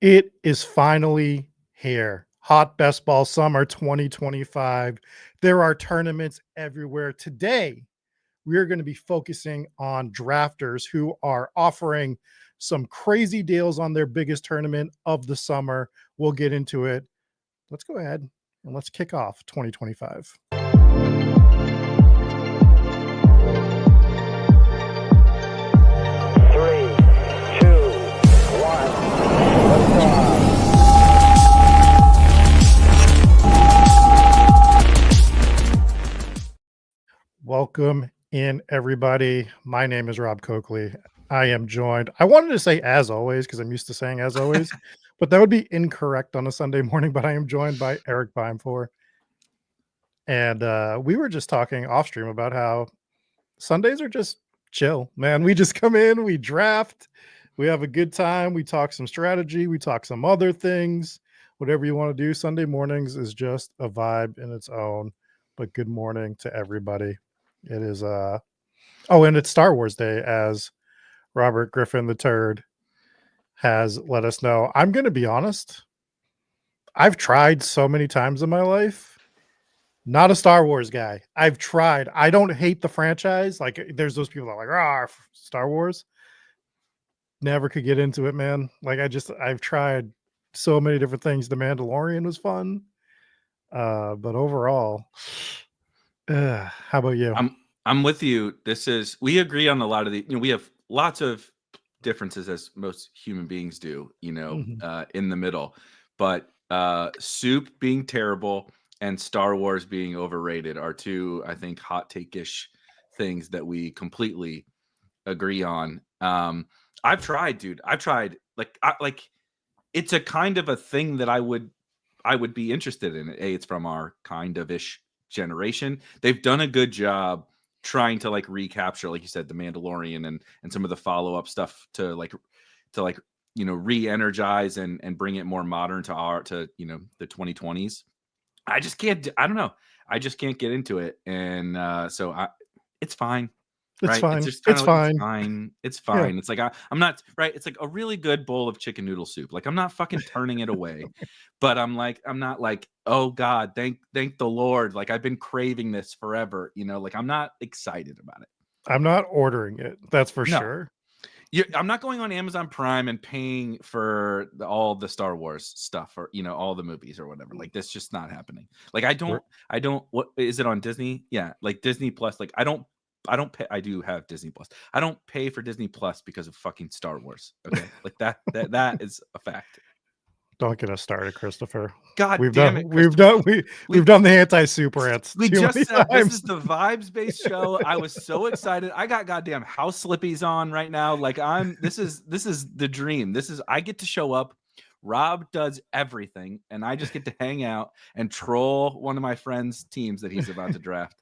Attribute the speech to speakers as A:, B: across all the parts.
A: It is finally here. Hot Best Ball Summer 2025. There are tournaments everywhere. Today, we are going to be focusing on drafters who are offering some crazy deals on their biggest tournament of the summer. We'll get into it. Let's go ahead and let's kick off 2025. Welcome in, everybody. My name is Rob Coakley. I am joined. I wanted to say as always because I'm used to saying as always, but that would be incorrect on a Sunday morning. But I am joined by Erik Beimfohr. And we were just talking off stream about how Sundays are just chill, man. We just come in, we draft, we have a good time, we talk some strategy, we talk some other things, whatever you want to do. Sunday mornings is just a vibe in its own. But good morning to everybody. It is and it's Star Wars Day, as Robert Griffin III has let us know. I'm going to be honest. I've tried so many times in my life. Not a Star Wars guy. I've tried. I don't hate the franchise. Like, there's those people that are like, Star Wars. Never could get into it, man. Like, I've tried so many different things. The Mandalorian was fun. But overall, how about you?
B: I'm with you. We agree on a lot of we have lots of differences, as most human beings do, in the middle. But Soup being terrible and Star Wars being overrated are two, I think, hot take-ish things that we completely agree on. I've tried, dude. I've tried. It's a kind of a thing that I would be interested in. It's from our kind of ish generation. They've done a good job trying to recapture, like you said, the Mandalorian and some of the follow-up stuff to re-energize and bring it more modern to the 2020s. I just can't. I don't know. I just can't get into it, and it's fine.
A: It's
B: right?
A: fine.
B: It's just
A: it's fine.
B: It's fine. It's fine. Yeah. It's like I'm not right. It's like a really good bowl of chicken noodle soup. Like I'm not fucking turning it away, but I'm not like, oh God, thank the Lord. Like I've been craving this forever. Like I'm not excited about it.
A: I'm not ordering it. That's for sure.
B: I'm not going on Amazon Prime and paying for all the Star Wars stuff or all the movies or whatever. Like that's just not happening. Like I don't. What is it on Disney? Yeah, like Disney Plus. Like I don't pay. I do have Disney Plus. I don't pay for Disney Plus because of fucking Star Wars. Okay, like that is a fact.
A: Don't get us started, Christopher.
B: God
A: we've
B: damn
A: done,
B: it,
A: we've done the anti-soup rants.
B: We just said times. This is the vibes-based show. I was so excited. I got goddamn house slippies on right now. Like this is the dream. I get to show up. Rob does everything, and I just get to hang out and troll one of my friends' teams that he's about to draft.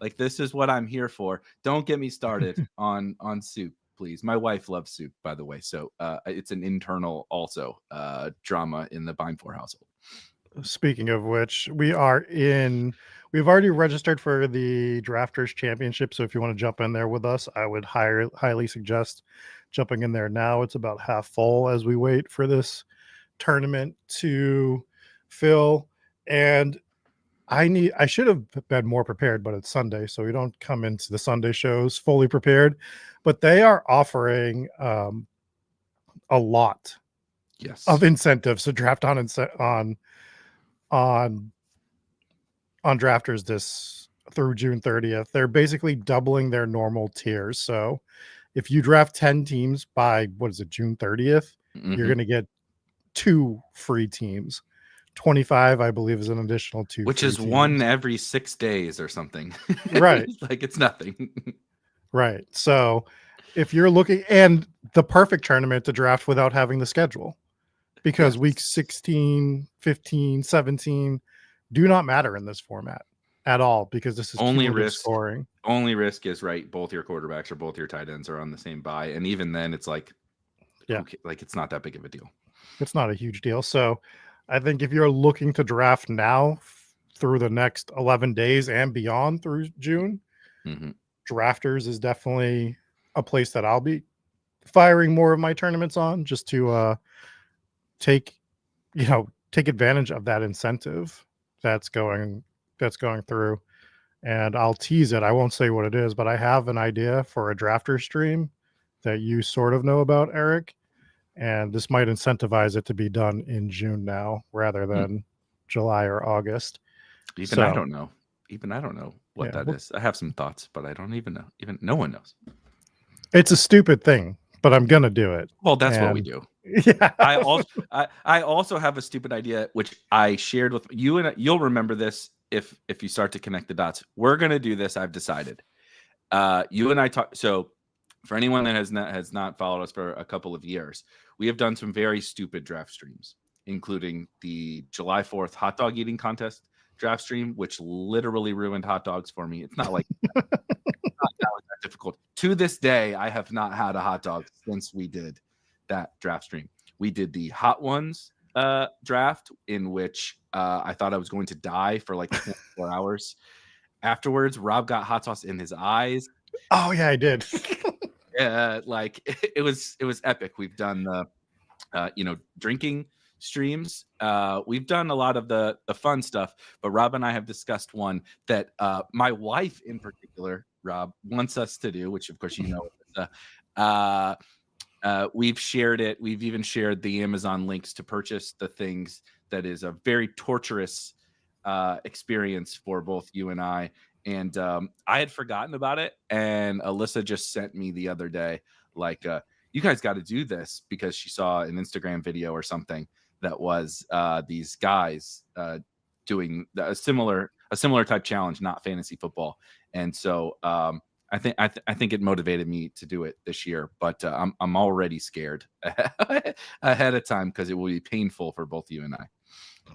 B: Like this is what I'm here for. Don't get me started on soup, please. My wife loves soup, by the way. So it's an internal also drama in the Beimfohr household.
A: Speaking of which, we've already registered for the Drafters Championship. So if you want to jump in there with us, I would highly suggest jumping in there now. It's about half full as we wait for this tournament to fill. And I should have been more prepared, but it's Sunday, so we don't come into the Sunday shows fully prepared. But they are offering a lot of incentives to draft on drafters this through June 30th. They're basically doubling their normal tiers. So if you draft 10 teams by June 30th, you're going to get 2 free teams. 25, I believe, is an additional 2,
B: which is
A: teams.
B: One every 6 days or something.
A: Right.
B: Like it's nothing.
A: Right. So if you're looking, and the perfect tournament to draft without having the schedule, because week 16, 15, 17 do not matter in this format at all, because this is
B: only risk
A: scoring.
B: Only risk is both your quarterbacks or both your tight ends are on the same bye, and even then it's like, like it's not that big of a deal.
A: It's not a huge deal. So I think if you're looking to draft now through the next 11 days and beyond through June, Drafters is definitely a place that I'll be firing more of my tournaments on, just to take advantage of that incentive that's going through. And I'll tease it. I won't say what it is, but I have an idea for a drafter stream that you sort of know about, Eric. And this might incentivize it to be done in June now rather than July or August.
B: I don't know. Even I don't know what that is. I have some thoughts, but I don't even know. Even no one knows.
A: It's a stupid thing, but I'm gonna do it.
B: Well, that's what we do.
A: Yeah.
B: I also have a stupid idea, which I shared with you, and you'll remember this if you start to connect the dots. We're gonna do this. I've decided. You and I talk. So, for anyone that has not followed us for a couple of years, we have done some very stupid draft streams, including the July 4th hot dog eating contest draft stream, which literally ruined hot dogs for me. It's not like that was that difficult. To this day, I have not had a hot dog since we did that draft stream. We did the Hot Ones draft, in which I thought I was going to die for like 24 hours. Afterwards, Rob got hot sauce in his eyes.
A: Oh yeah, I did.
B: Like it was epic. We've done the drinking streams. We've done a lot of the fun stuff, but Rob and I have discussed one that my wife in particular, Rob, wants us to do, which of course we've shared it. We've even shared the Amazon links to purchase the things. That is a very torturous experience for both you and I. And I had forgotten about it, and Alyssa just sent me the other day, like, you guys got to do this, because she saw an Instagram video or something that was these guys doing a similar type challenge, not fantasy football. And so I think it motivated me to do it this year, but I'm already scared ahead of time because it will be painful for both you and I.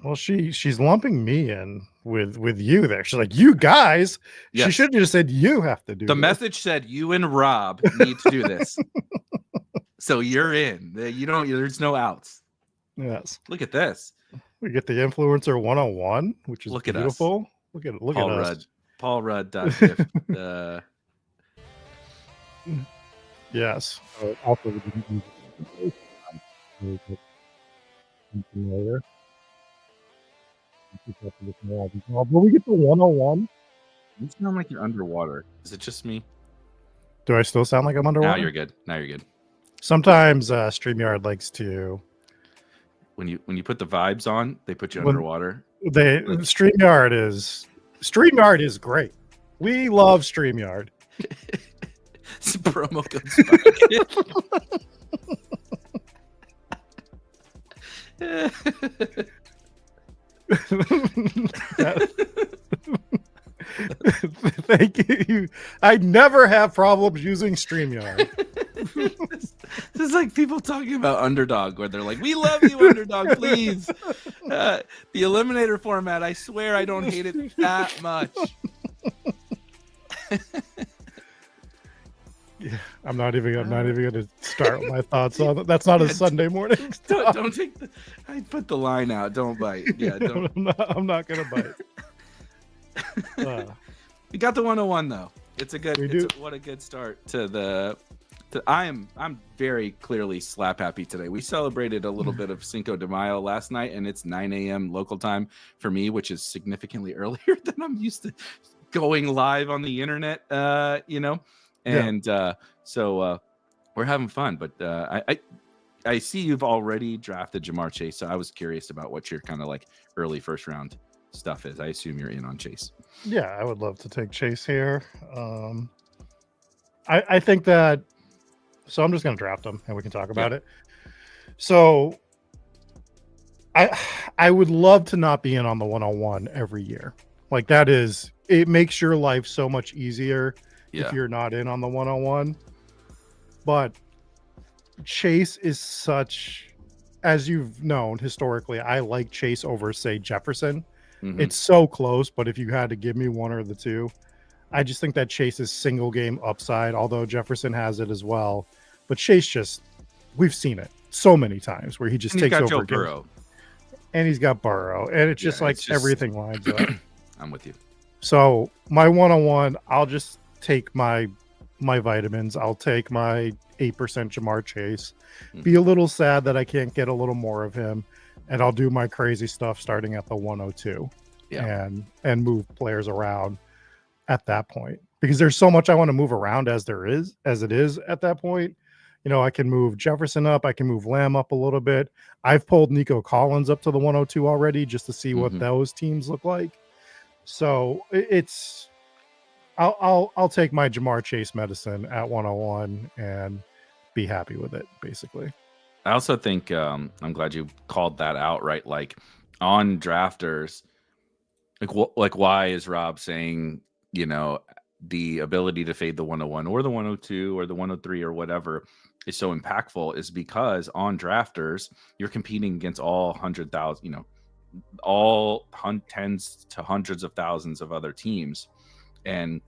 A: Well, she's lumping me in with you there. She's like, you guys. Yes. She should have just said you have to do
B: the message said you and Rob need to do this. So you're in. There's no outs.
A: Yes.
B: Look at this.
A: We get the influencer 101, which is beautiful. Look at us.
B: Paul Rudd.
A: Yes.
C: Also, but we get the 101.
B: You sound like you're underwater. Is it just me?
A: Do I still sound like I'm underwater?
B: Now you're good.
A: Sometimes StreamYard likes to.
B: When you put the vibes on, they put you underwater.
A: StreamYard is great. We love StreamYard.
B: It's a promo code Spike.
A: Thank you. I never have problems using StreamYard.
B: This is like people talking about Underdog, where they're like, "We love you, Underdog. Please." The Eliminator format. I swear, I don't hate it that much.
A: Yeah, I'm not even going to start my thoughts on it. That's not a Sunday morning.
B: Don't take the. I put the line out. Don't bite. Yeah, don't.
A: I'm not going to bite.
B: We got the 101 though. It's a good. What a good start to the. I'm very clearly slap happy today. We celebrated a little bit of Cinco de Mayo last night, and it's 9 a.m. local time for me, which is significantly earlier than I'm used to going live on the internet. And so we're having fun. But I see you've already drafted Jamar Chase, so I was curious about what your kind of like early first round stuff is. I assume you're in on Chase.
A: Yeah, I would love to take Chase here. I think that. So I'm just going to draft him, and we can talk about it. So I would love to not be in on the 101 every year. Like it makes your life so much easier if you're not in on the 101. But Chase is such, as you've known historically, I like Chase over, say, Jefferson. Mm-hmm. It's so close, but if you had to give me one or the two, I just think that Chase's single game upside, although Jefferson has it as well. But Chase we've seen it so many times where he just takes over.
B: Joe Burrow.
A: And he's got Burrow. And it's just everything lines up.
B: I'm with you.
A: So my 101, I'll just take my my vitamins. I'll take my 8% Jamar Chase, be a little sad that I can't get a little more of him, and I'll do my crazy stuff starting at the 102 and move players around at that point, because there's so much I want to move around as it is at that point. You know, I can move Jefferson up, I can move Lamb up a little bit. I've pulled Nico Collins up to the 102 already just to see what those teams look like. So it's I'll take my Jamar Chase medicine at 101 and be happy with it, basically.
B: I also think I'm glad you called that out, right? Like on drafters, like why is Rob saying, you know, the ability to fade the 101 or the 102 or the 103 or whatever is so impactful is because on drafters, you're competing against all 100,000, you know, all tens to hundreds of thousands of other teams. And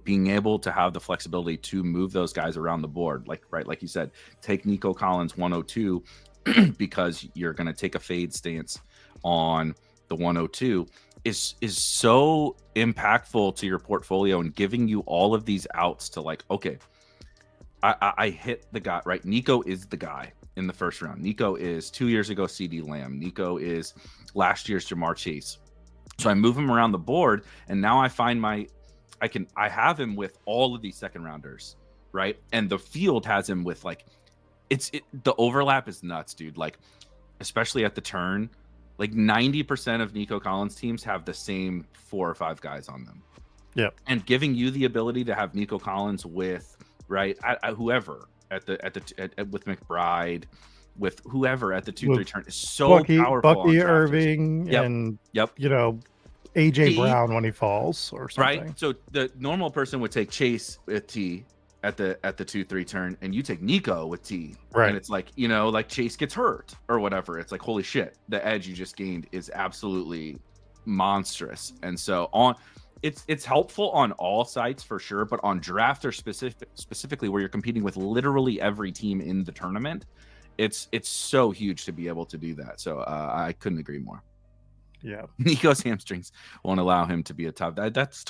B: being able to have the flexibility to move those guys around the board, like you said, take Nico Collins 102 because you're going to take a fade stance on the 102 is so impactful to your portfolio and giving you all of these outs to like, okay, I hit the guy, right? Nico is the guy in the first round. Nico is 2 years ago CD Lamb. Nico is last year's Jamar Chase. So I move him around the board, and now I find I have him with all of these second rounders, right? And the field has him with like, the overlap is nuts, dude. Like, especially at the turn, like 90% of Nico Collins teams have the same 4 or 5 guys on them.
A: Yeah.
B: And giving you the ability to have Nico Collins with, right, whoever with McBride, with whoever at the 2-3 turn is so powerful.
A: Bucky Irving and you know, AJ Brown when he falls or something.
B: Right. So the normal person would take Chase with T at the 2-3 turn, and you take Nico with T.
A: Right.
B: And it's like, you know, like Chase gets hurt or whatever. It's like, holy shit, the edge you just gained is absolutely monstrous. And so it's helpful on all sites for sure, but on draft or specifically where you're competing with literally every team in the tournament, it's so huge to be able to do that. So I couldn't agree more.
A: Yeah,
B: Nico's hamstrings won't allow him to be a top. That is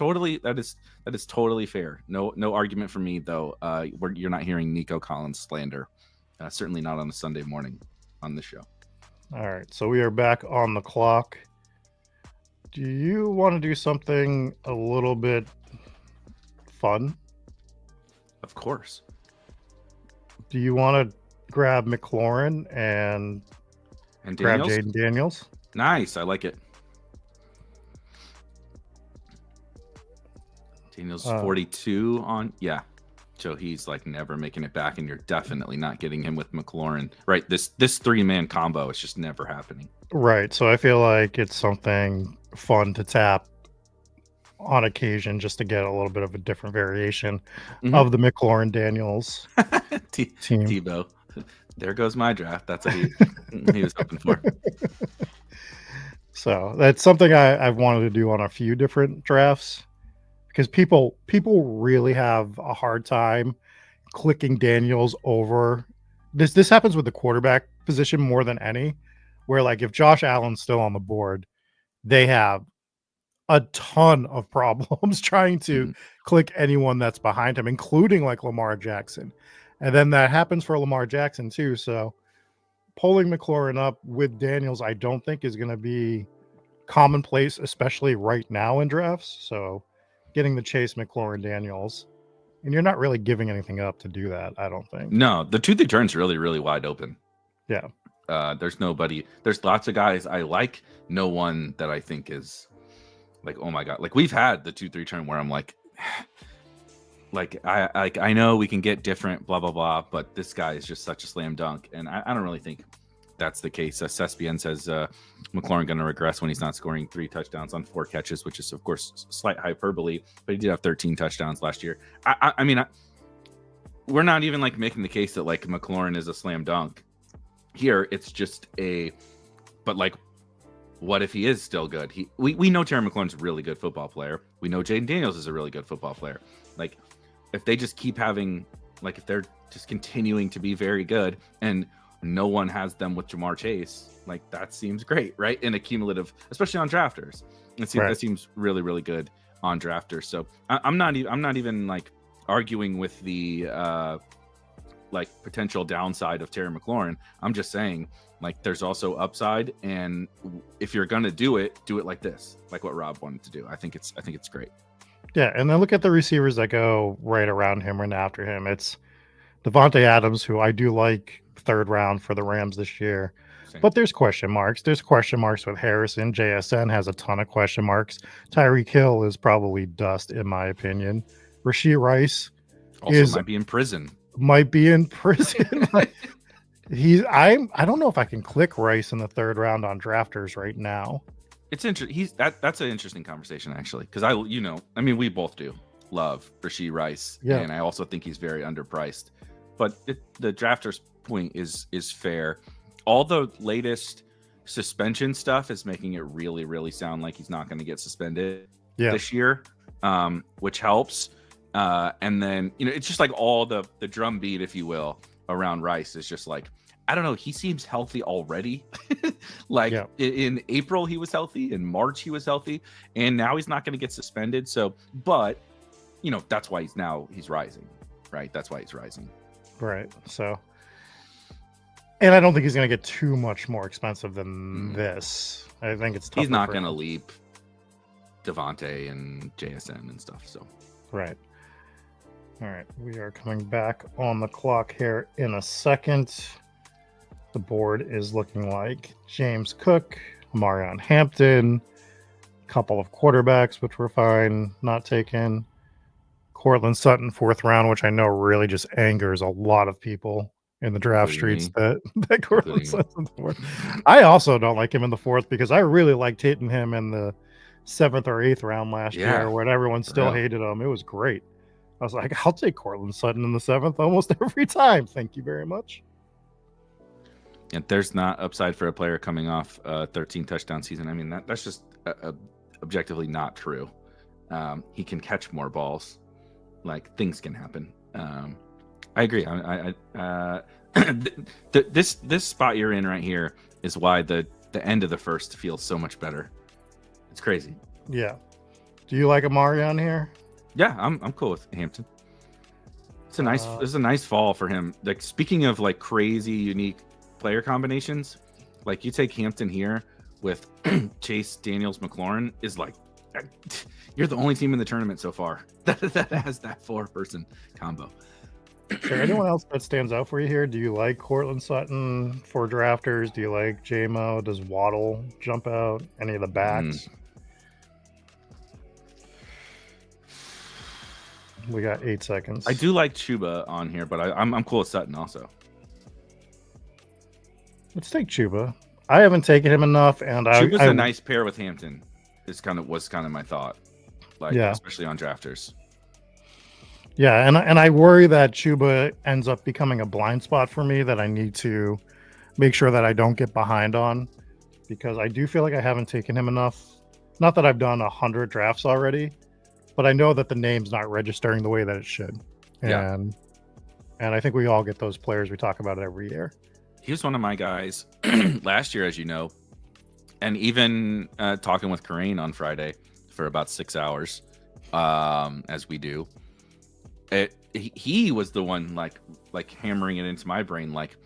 B: totally fair. No argument from me though. You're not hearing Nico Collins slander. Certainly not on a Sunday morning on the show.
A: All right, so we are back on the clock. Do you want to do something a little bit fun?
B: Of course.
A: Do you want to grab McLaurin and grab Jaden Daniels?
B: Nice. I like it. Daniel's 42 on. Yeah. So he's like never making it back, and you're definitely not getting him with McLaurin. Right. This 3-man combo is just never happening.
A: Right. So I feel like it's something fun to tap on occasion just to get a little bit of a different variation of the McLaurin Daniels team.
B: Tebow. There goes my draft. That's what he was hoping for.
A: So that's something I've wanted to do on a few different drafts, because people really have a hard time clicking Daniels over. This happens with the quarterback position more than any, where like if Josh Allen's still on the board, they have a ton of problems trying to click anyone that's behind him, including like Lamar Jackson. And then that happens for Lamar Jackson too. So pulling McLaurin up with Daniels, I don't think is going to be commonplace, especially right now in drafts. So getting the Chase McLaurin Daniels, and you're not really giving anything up to do that, I don't think.
B: No, the 2-3 turn's really, really wide open.
A: Yeah.
B: There's lots of guys I like. No one that I think is like, oh my God. Like we've had the 2-3 turn where I'm like, I know we can get different, blah, blah, blah, but this guy is just such a slam dunk. And I don't really think that's the case. Cespian says McLaurin going to regress when he's not scoring 3 touchdowns on 4 catches, which is, of course, slight hyperbole, but he did have 13 touchdowns last year. I mean, we're not even like making the case that like McLaurin is a slam dunk here. It's just but like, what if he is still good? We know Terry McLaurin's a really good football player. We know Jaden Daniels is a really good football player. Like, if they just keep having, like, if they're just continuing to be very good and no one has them with Jamar Chase, like, that seems great, right? In a cumulative, especially on drafters. That seems really, really good on drafters. So I'm not even like arguing with the like potential downside of Terry McLaurin. I'm just saying, like, there's also upside, and if you're gonna do it like this, like what Rob wanted to do. I think it's great.
A: Yeah, and then look at the receivers that go right around him and after him. It's Devontae Adams, who I do like, third round for the Rams this year.
B: Same.
A: But there's question marks. There's question marks with Harrison. JSN has a ton of question marks. Tyreek Hill is probably dust, in my opinion. Rashee Rice
B: Also might be in prison.
A: Might be in prison. I don't know if I can click Rice in the third round on drafters right now.
B: It's interesting. That's an interesting conversation, actually, because I mean, we both do love Rashee Rice, and I also think he's very underpriced. But the drafters point is fair. All the latest suspension stuff is making it really, really sound like he's not going to get suspended this year, which helps. And then, it's just like all the drum beat, if you will, around Rice is just like, I don't know. He seems healthy already. In April, he was healthy. In March, he was healthy. And now he's not going to get suspended. So, but, that's why he's rising, right? That's why he's rising.
A: Right. So, and I don't think he's going to get too much more expensive than this. I think it's tough.
B: He's not going to leap Devontae and JSN and stuff. So,
A: right. All right. We are coming back on the clock here in a second. The board is looking like James Cook, Marion Hampton, a couple of quarterbacks, which were fine, not taken. Cortland Sutton, fourth round, which I know really just angers a lot of people in the draft streets that Cortland Sutton's in the fourth. I also don't like him in the fourth because I really liked hitting him in the seventh or eighth round last year when everyone still hated him. It was great. I was like, I'll take Cortland Sutton in the seventh almost every time. Thank you very much.
B: And there's not upside for a player coming off a 13 touchdown season. I mean, that's just objectively not true. He can catch more balls. Like, things can happen. I agree. This spot you're in right here is why the end of the first feels so much better. It's crazy.
A: Yeah. Do you like Amari on here?
B: Yeah, I'm cool with Hampton. It's a nice fall for him. Like, speaking of like crazy unique player combinations, like you take Hampton here with Chase Daniels McLaurin is like, you're the only team in the tournament so far that has that 4-person combo.
A: Is there anyone else that stands out for you here? Do you like Cortland Sutton for drafters? Do you like JMO? Does Waddle jump out? Any of the backs? We got 8 seconds.
B: I do like Chuba on here, but I'm cool with Sutton also.
A: Let's take Chuba. I haven't taken him enough, and
B: Chuba's a nice pair with Hampton. Was kind of my thought, especially on drafters.
A: Yeah, and I worry that Chuba ends up becoming a blind spot for me that I need to make sure that I don't get behind on, because I do feel like I haven't taken him enough. Not that I've done 100 drafts already, but I know that the name's not registering the way that it should. And I think we all get those players. We talk about it every year.
B: He was one of my guys last year, as you know, and even talking with Corinne on Friday for about 6 hours, as we do. He was the one like hammering it into my brain. Like,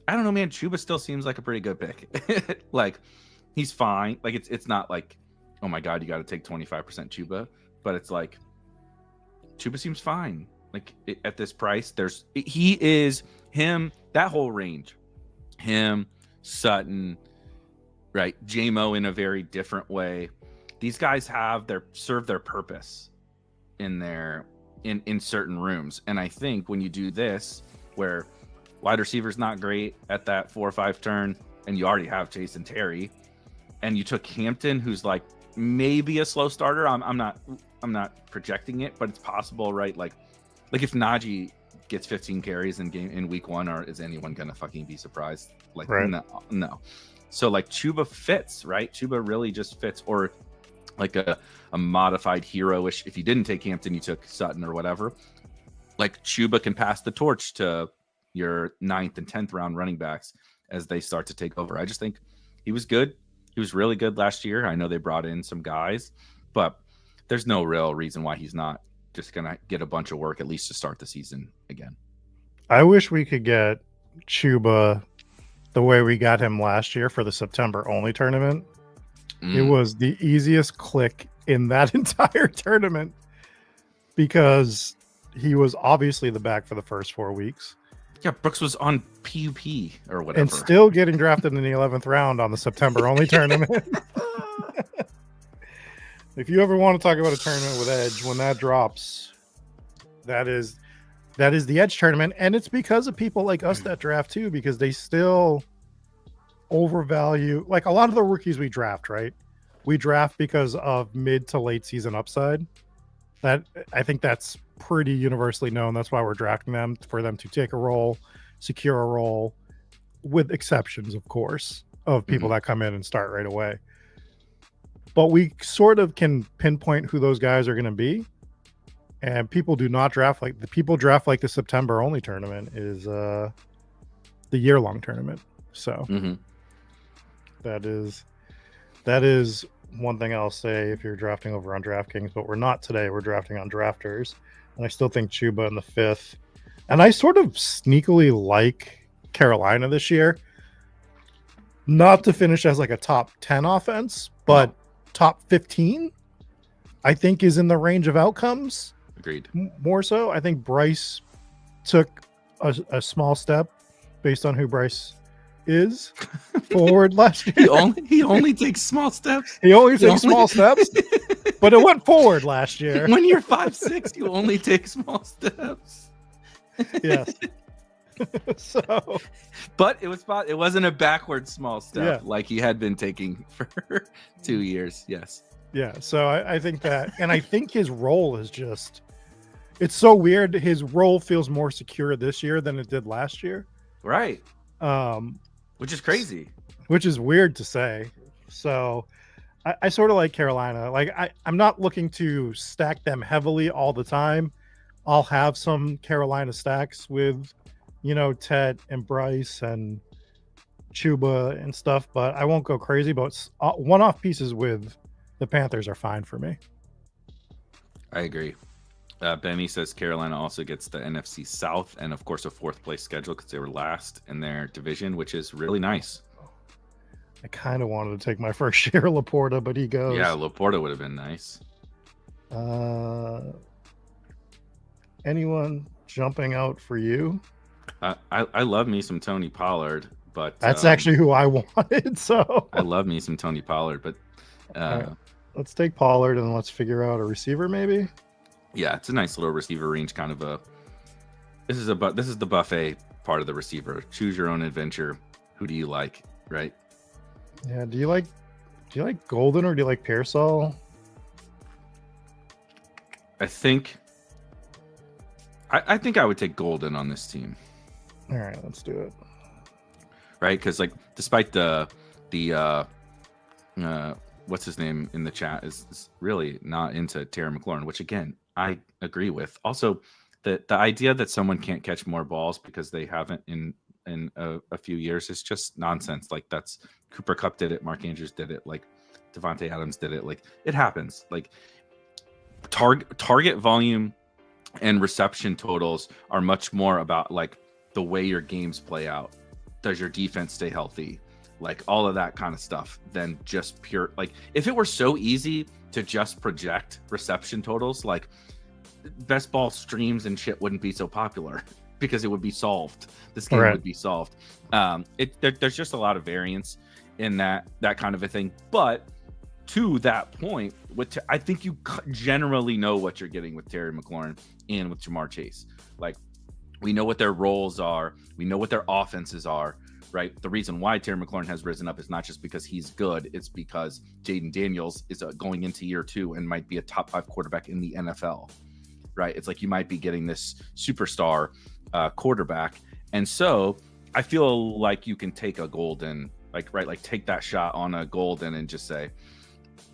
B: I don't know, man. Chuba still seems like a pretty good pick. Like, he's fine. Like, it's not like, oh my God, you got to take 25% Chuba, but it's like Chuba seems fine. Like, at this price, he is him, that whole range. Him, Sutton, right? JMO in a very different way. These guys serve their purpose in certain rooms. And I think when you do this, where wide receiver's not great at that 4 or 5 turn, and you already have Chase and Terry, and you took Hampton, who's like maybe a slow starter. I'm not projecting it, but it's possible, right? Like if Najee gets 15 carries in week 1, or is anyone gonna fucking be surprised? Like, right. No. So like Chuba fits, right? Chuba really just fits, or like a modified hero-ish. If you didn't take Hampton, you took Sutton or whatever. Like, Chuba can pass the torch to your 9th and 10th round running backs as they start to take over. I just think he was good. He was really good last year. I know they brought in some guys, but there's no real reason why he's not just gonna get a bunch of work at least to start the season again.
A: I wish we could get Chuba the way we got him last year for the September only tournament. It was the easiest click in that entire tournament because he was obviously the back for the first 4 weeks.
B: Yeah, Brooks was on PUP or whatever.
A: And still getting drafted in the 11th round on the September only tournament. If you ever want to talk about a tournament with edge, when that drops, that is the edge tournament. And it's because of people like us that draft too, because they still overvalue, like a lot of the rookies we draft, right? We draft because of mid to late season upside. That I think that's pretty universally known. That's why we're drafting them, for them to take a role, secure a role, with exceptions, of course, of people that come in and start right away. But we sort of can pinpoint who those guys are going to be. And people do not draft like the September only tournament is the year-long tournament. So that is one thing I'll say if you're drafting over on DraftKings, but we're not today. We're drafting on Drafters. And I still think Chuba in the 5th. And I sort of sneakily like Carolina this year. Not to finish as like a top 10 offense, but top 15, I think, is in the range of outcomes.
B: Agreed.
A: More so. I think Bryce took a small step based on who Bryce is forward last year.
B: He only takes small steps.
A: He only takes small steps, but it went forward last year.
B: When you're 5'6", you only take small steps.
A: Yes. So,
B: but it wasn't a backward small step like he had been taking for 2 years. Yes.
A: Yeah. So I think that, and I think his role is just, it's so weird. His role feels more secure this year than it did last year.
B: Right. Which is crazy.
A: Which is weird to say. So I sort of like Carolina. Like I'm not looking to stack them heavily all the time. I'll have some Carolina stacks with, Ted and Bryce and Chuba and stuff, but I won't go crazy. But one-off pieces with the Panthers are fine for me.
B: I agree. Benny says Carolina also gets the NFC South and, of course, a 4th place schedule because they were last in their division, which is really nice.
A: I kind of wanted to take my first share of Laporta, but he goes.
B: Yeah, Laporta would have been nice.
A: Anyone jumping out for you?
B: I love me some Tony Pollard, but
A: that's actually who I wanted. So
B: I love me some Tony Pollard, but
A: right. Let's take Pollard and let's figure out a receiver, maybe.
B: Yeah, it's a nice little receiver range, kind of a. This is the buffet part of the receiver. Choose your own adventure. Who do you like, right?
A: Yeah. Do you like Golden or do you like Pearsall?
B: I think I would take Golden on this team.
A: All right, let's do it.
B: Right, because like despite the what's his name in the chat is really not into Terry McLaurin, which again I agree with. Also, the idea that someone can't catch more balls because they haven't in a few years is just nonsense. Like that's Cooper Kupp did it, Mark Andrews did it, like Devontae Adams did it. Like it happens. Like target volume and reception totals are much more about like the way your games play out. Does your defense stay healthy? Like all of that kind of stuff than just pure, like if it were so easy to just project reception totals, like best ball streams and shit wouldn't be so popular because it would be solved. This game would be solved. There's just a lot of variance in that kind of a thing. But to that point, I think you generally know what you're getting with Terry McLaurin and with Jamar Chase. Like we know what their roles are. We know what their offenses are. Right. The reason why Terry McLaurin has risen up is not just because he's good. It's because Jaden Daniels is going into year 2 and might be a top 5 quarterback in the NFL. Right. It's like you might be getting this superstar quarterback. And so I feel like you can take a Golden, like take that shot on a Golden and just say,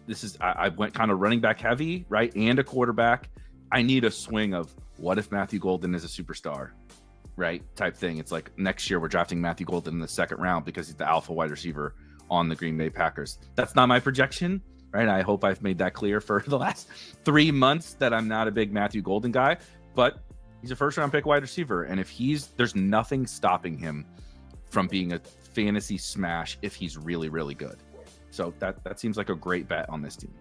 B: this is, I went kind of running back heavy, right? And a quarterback. I need a swing of what if Matthew Golden is a superstar? Right, type thing. It's like next year we're drafting Matthew Golden in the 2nd round because he's the alpha wide receiver on the Green Bay Packers. That's not my projection, right? I hope I've made that clear for the last 3 months that I'm not a big Matthew Golden guy, but he's a first round pick wide receiver. And if there's nothing stopping him from being a fantasy smash if he's really, really good. So that seems like a great bet on this team.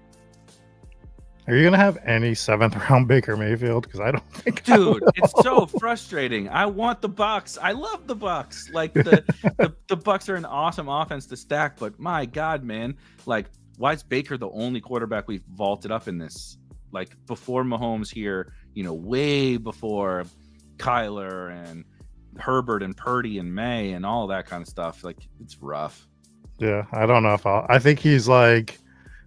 A: Are you going to have any 7th round Baker Mayfield? Because I don't think
B: Dude, it's so frustrating. I want the Bucks. I love the Bucks. Like the Bucks are an awesome offense to stack, but my God, man, like why is Baker the only quarterback we've vaulted up in this? Like before Mahomes here, way before Kyler and Herbert and Purdy and May and all that kind of stuff. Like it's rough.
A: Yeah, I don't know if I think he's like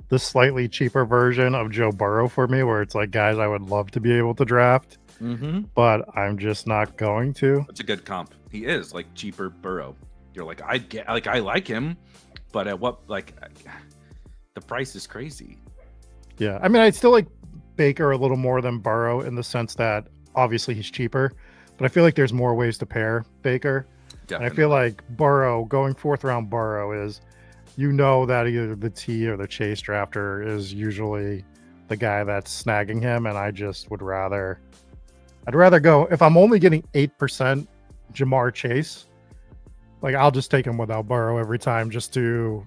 A: the slightly cheaper version of Joe Burrow for me, where it's like guys I would love to be able to draft, but I'm just not going to.
B: That's a good comp. He is like cheaper Burrow. You're like, I like him, but at what, like, the price is crazy.
A: Yeah, I mean, I'd still like Baker a little more than Burrow in the sense that obviously he's cheaper, but I feel like there's more ways to pair Baker.
B: Definitely.
A: And I feel like Burrow, going 4th round Burrow is, that either the T or the Chase drafter is usually the guy that's snagging him, and I just would rather, I'd rather go, if I'm only getting 8% Jamar Chase, like I'll just take him without Burrow every time, just to,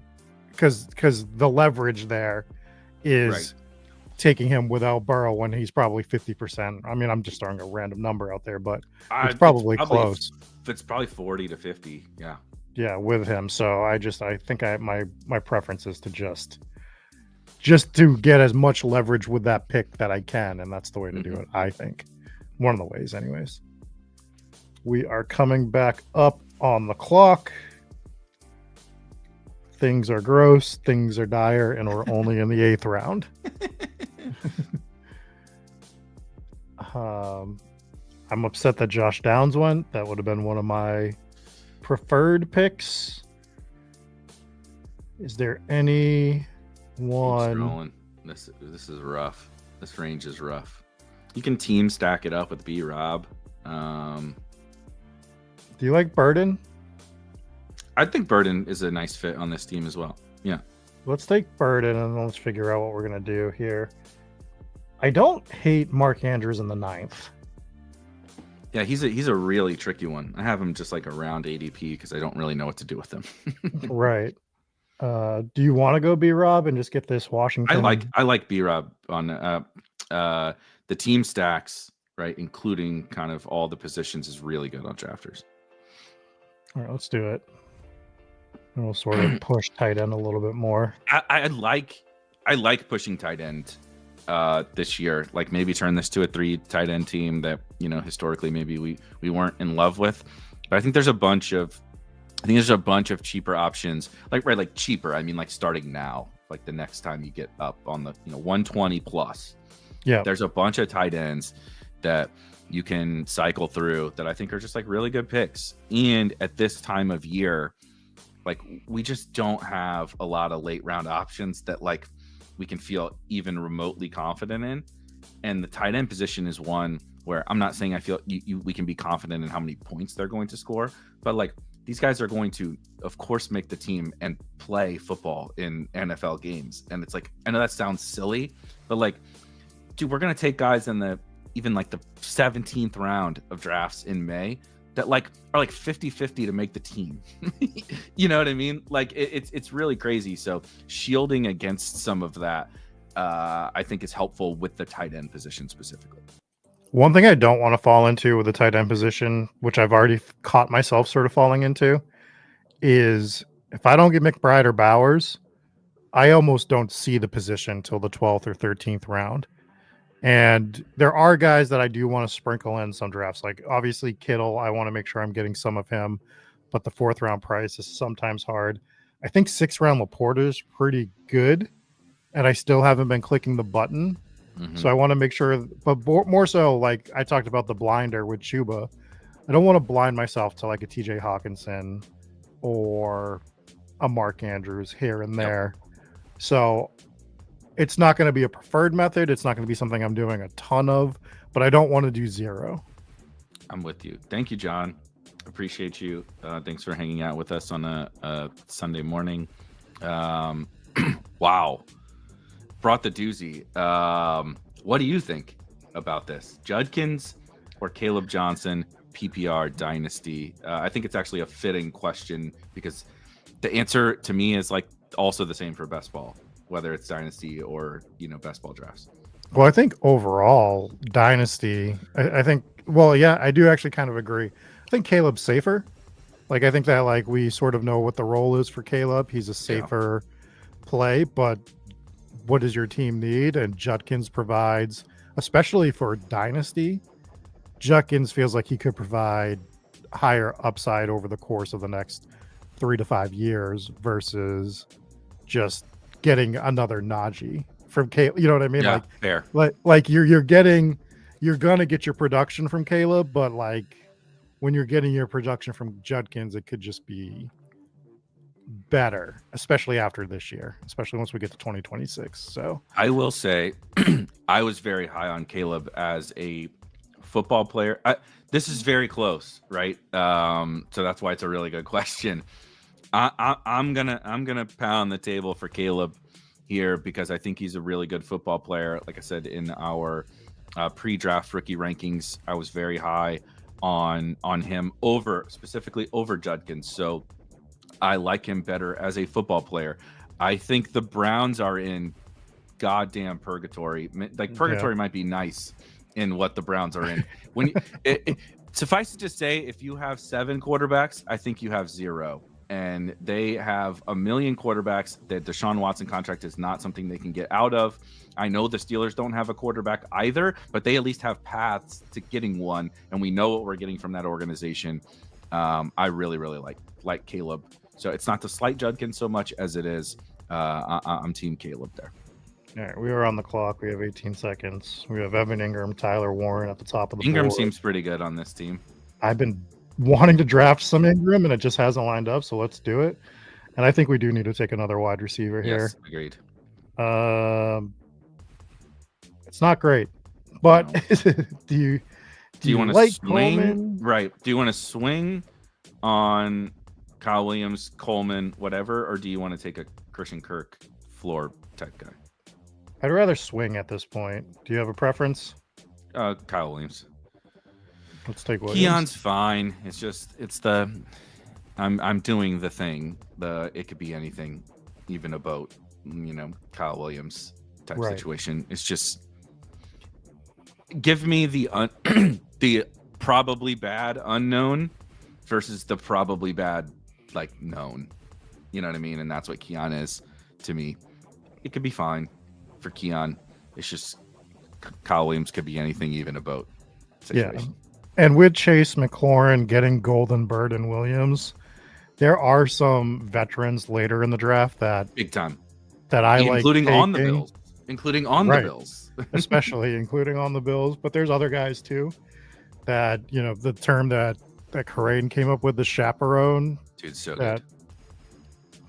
A: because the leverage there is taking him without Burrow when he's probably 50%. I mean, I'm just throwing a random number out there, but it's probably close.
B: It's probably 40 to 50. Yeah.
A: Yeah, with him. So I think my preference is to just to get as much leverage with that pick that I can, and that's the way to do it. I think one of the ways, anyways. We are coming back up on the clock. Things are gross, things are dire, and we're only in the 8th round. I'm upset that Josh Downs went. That would have been one of my preferred picks. Is there any one?
B: This is rough. This range is rough. You can team stack it up with B-Rob.
A: Do you like Burden?
B: I think Burden is a nice fit on this team as well. Yeah.
A: Let's take Burden and let's figure out what we're going to do here. I don't hate Mark Andrews in the 9th.
B: Yeah, he's a really tricky one. I have him just like around ADP because I don't really know what to do with him.
A: Right. Do you want to go B-Rob and just get this Washington?
B: I like B-Rob on the team stacks, right? Including kind of all the positions is really good on drafters.
A: All right, let's do it. And we'll sort of push tight end a little bit more.
B: I like pushing tight end this year. Like maybe turn this to a 3 tight end team that, historically maybe we weren't in love with. But I think there's a bunch of cheaper options. Like cheaper, I mean like starting now, like the next time you get up on the 120 plus. Yeah. There's a bunch of tight ends that you can cycle through that I think are just like really good picks. And at this time of year, like we just don't have a lot of late round options that like we can feel even remotely confident in. And the tight end position is one where I'm not saying I feel we can be confident in how many points they're going to score, but like these guys are going to, of course, make the team and play football in NFL games. And it's like, I know that sounds silly, but like, dude, we're going to take guys in even like the 17th round of drafts in May that like are like 50-50 to make the team. You know what I mean? Like it's really crazy. So shielding against some of that, I think is helpful with the tight end position specifically.
A: One thing I don't want to fall into with the tight end position, which I've already caught myself sort of falling into, is if I don't get McBride or Bowers, I almost don't see the position till the 12th or 13th round. And there are guys that I do want to sprinkle in some drafts. Like obviously Kittle, I want to make sure I'm getting some of him, but the 4th round price is sometimes hard. I think 6th round Laporta is pretty good, and I still haven't been clicking the button. Mm-hmm. So I want to make sure, but more so, like I talked about the blinder with Chuba. I don't want to blind myself to like a TJ Hawkinson or a Mark Andrews here and there. Yep. So it's not going to be a preferred method. It's not going to be something I'm doing a ton of, but I don't want to do 0.
B: I'm with you. Thank you, John. Appreciate you. Thanks for hanging out with us on a Sunday morning. Wow. brought the doozy. What do you think about this? Judkins or Caleb Johnson, PPR dynasty? I think it's actually a fitting question because the answer to me is like also the same for best ball, whether it's dynasty or best ball drafts.
A: Well, I think overall dynasty, I think. Well, yeah, I do actually kind of agree. I think Caleb's safer. Like I think that like we sort of know what the role is for Caleb. He's a safer play, but what does your team need? And Judkins provides, especially for dynasty. Judkins feels like he could provide higher upside over the course of the next 3 to 5 years versus just getting another Najee from Caleb. You know what I mean?
B: Yeah,
A: like
B: fair.
A: Like you're gonna get your production from Caleb, but like when you're getting your production from Judkins, it could just be better, especially after this year, especially once we get to 2026. So
B: I will say I was very high on Caleb as a football player. This is very close, right? So that's why it's a really good question. I'm gonna pound the table for Caleb here because I think he's a really good football player. Like I said in our pre-draft rookie rankings, I was very high on him specifically over Judkins. So I like him better as a football player. I think the Browns are in goddamn purgatory. Like purgatory might be nice in what the Browns are in. When suffice it to say, if you have 7 quarterbacks, I think you have 0. And they have a million quarterbacks. The Deshaun Watson contract is not something they can get out of. I know the Steelers don't have a quarterback either, but they at least have paths to getting one. And we know what we're getting from that organization. I really, really like Caleb. So it's not to slight Judkins so much as it is. I'm team Caleb there.
A: all right, we are on the clock. We have 18 seconds. We have Evan Ingram, Tyler Warren at the top of the
B: Ingram
A: board.
B: seems pretty good on this team.
A: I've been wanting to draft some Ingram, and it just hasn't lined up. So let's do it. And I think we do need to take another wide receiver here.
B: Yes, agreed.
A: It's not great, but
B: No.
A: do you
B: want to
A: like
B: swing?
A: Coleman?
B: Right. Do you want to swing on Kyle Williams, Coleman, whatever, or do you want to take a Christian Kirk floor type guy?
A: I'd rather swing at this point. Do you have a preference?
B: Kyle Williams.
A: Let's take Williams.
B: Keon's fine. I'm doing the thing. It could be anything, even a boat. Kyle Williams type situation. It's just give me the the probably bad unknown versus the probably bad known. You know what I mean? And that's what Keon is to me. It could be fine for Keon. It's just Kyle Williams could be anything, even a boat situation.
A: Yeah. And with Chase McLaurin getting Golden Bird and Williams, there are some veterans later in the draft that
B: big time
A: that I like,
B: including on the Bills, the Bills,
A: especially including on the Bills. But there's other guys too that the term that Corain came up with, the chaperone,
B: dude, so good.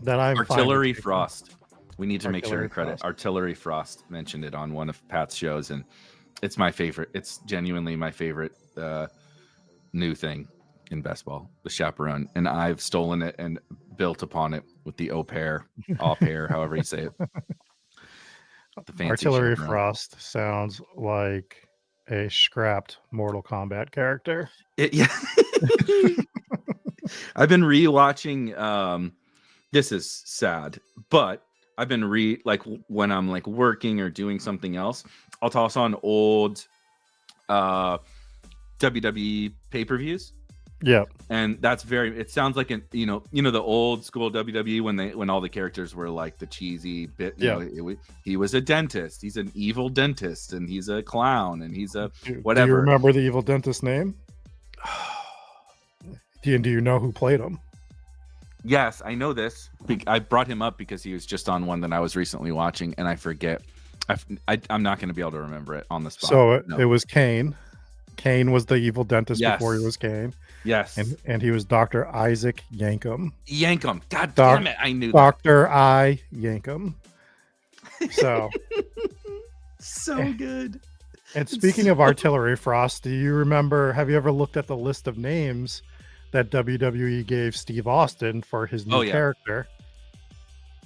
A: That I'm
B: Artillery Frost. We need to make sure to credit
A: Frost.
B: Artillery Frost mentioned it on one of Pat's shows, and it's my favorite. It's genuinely my favorite new thing in best ball, the chaperone, and I've stolen it and built upon it with the au pair, however you say it. The fancy
A: Artillery
B: chaperone.
A: Frost sounds like a scrapped Mortal Kombat character.
B: Yeah. I've been rewatching. This is sad, but I've been when I'm working or doing something else, I'll toss on old WWE pay-per-views.
A: Yeah.
B: And that's it sounds like the old school WWE when all the characters were like the cheesy bit. He was a dentist. He's an evil dentist, and he's a clown, and he's a whatever.
A: Do you remember the evil dentist name? Do you know who played him?
B: Yes, I know this. I brought him up because he was just on one that I was recently watching, and I forget. I'm not going to be able to remember it on the spot.
A: So it was Kane. Kane was the evil dentist before he was Kane.
B: Yes.
A: And he was Dr. Isaac Yankum.
B: God damn it. I knew
A: Dr. I Yankum. So.
B: So good.
A: And speaking of Artillery Frost, have you ever looked at the list of names that WWE gave Steve Austin for his new character?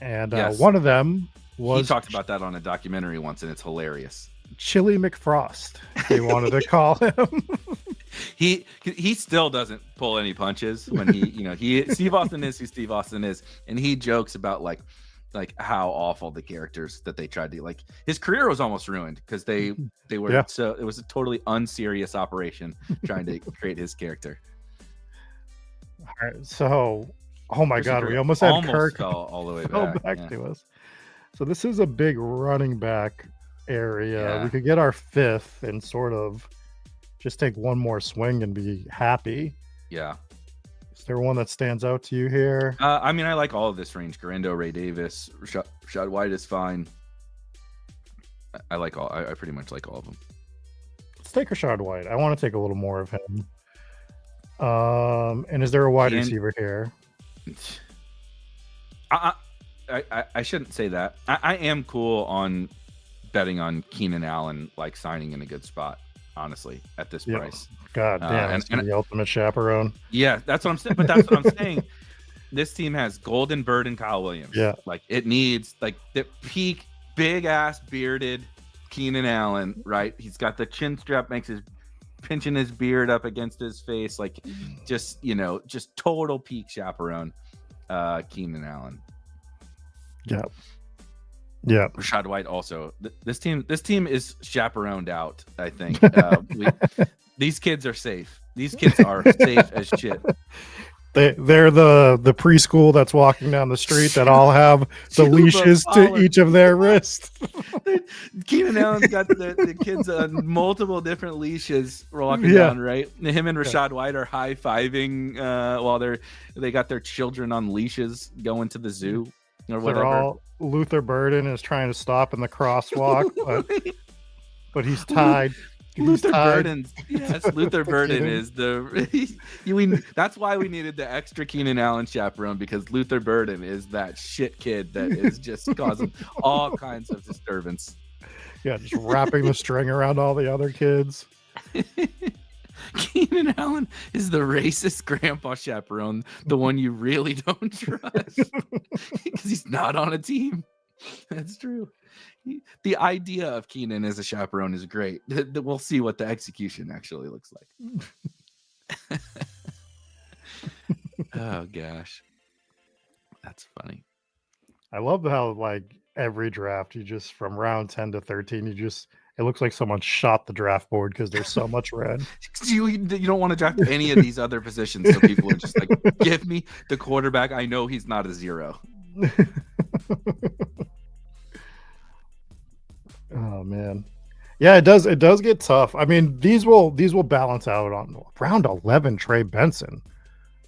A: And one of them
B: He talked about that on a documentary once, and it's hilarious.
A: Chili McFrost, they wanted to call him.
B: He still doesn't pull any punches when Steve Austin is who Steve Austin is, and he jokes about like how awful the characters that they tried to like. His career was almost ruined because they were so it was a totally unserious operation trying to create his character.
A: All right, so my God, we almost had Kirk
B: fell all the way back
A: to us. So this is a big running back area. We could get our 5th and sort of just take one more swing and be happy.
B: Yeah.
A: Is there one that stands out to you here?
B: I mean, I like all of this range. Garendo, Ray Davis, Rashad White is fine. I pretty much like all of them.
A: Let's take Rashad White. I want to take a little more of him. And is there a wide receiver here?
B: I shouldn't say that. I am cool on betting on Keenan Allen like signing in a good spot, honestly, at this price.
A: God damn, and the ultimate chaperone.
B: Yeah, that's what I'm saying. But that's what I'm saying. This team has Golden Bird and Kyle Williams.
A: Yeah,
B: like it needs like the peak big ass bearded Keenan Allen, right? He's got the chin strap, makes his pinching his beard up against his face, like just total peak chaperone. Keenan Allen.
A: Yeah.
B: Rashad White also. This team is chaperoned out, I think. These kids are safe. These kids are safe as shit.
A: They're the preschool that's walking down the street that all have the leashes to each of their wrists.
B: Keenan Allen's got the kids on multiple different leashes walking down, right? Him and Rashad White are high-fiving while they got their children on leashes going to the zoo or whatever.
A: Luther Burden is trying to stop in the crosswalk, but he's tied.
B: Luther Burden, yes, Luther Burden is that's why we needed the extra Keenan Allen chaperone, because Luther Burden is that shit kid that is just causing all kinds of disturbance.
A: Yeah, just wrapping the string around all the other kids.
B: Keenan Allen is the racist grandpa chaperone, the one you really don't trust because he's not on a team. That's true. The idea of Keenan as a chaperone is great. We'll see what the execution actually looks like. Oh gosh, that's funny.
A: I love how like every draft, you just from round 10 to 13, it looks like someone shot the draft board because there's so much red.
B: You don't want to draft any of these other positions, so people are just like, give me the quarterback. I know he's not a 0.
A: Oh man, yeah, it does get tough. I mean, these will balance out on round 11. Trey Benson,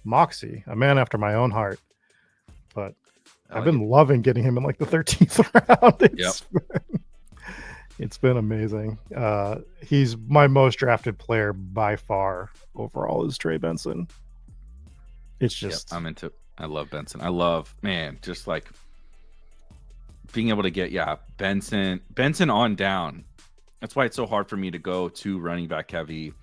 A: Moxie, a man after my own heart. But I've been loving getting him in like the 13th round. It's been amazing. He's my most drafted player by far overall is Trey Benson. It's just
B: I love Benson. I love, just like being able to get Benson on down. That's why it's so hard for me to go to running back heavy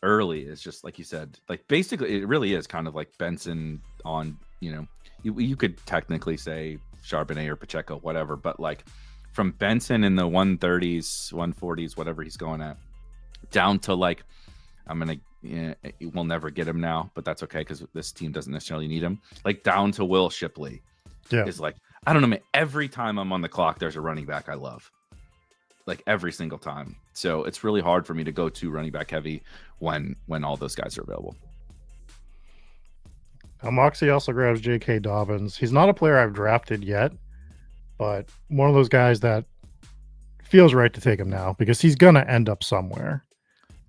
B: early. It's just like you said, like basically it really is kind of like Benson on, you could technically say Charbonnet or Pacheco, whatever, but like from Benson in the 130s, 140s, whatever he's going at, down to like, we'll never get him now, but that's okay because this team doesn't necessarily need him. Like down to Will Shipley is like, I don't know, man, every time I'm on the clock, there's a running back I love. Like every single time. So it's really hard for me to go to running back heavy when all those guys are available.
A: Moxie also grabs J.K. Dobbins. He's not a player I've drafted yet, but one of those guys that feels right to take him now because he's going to end up somewhere.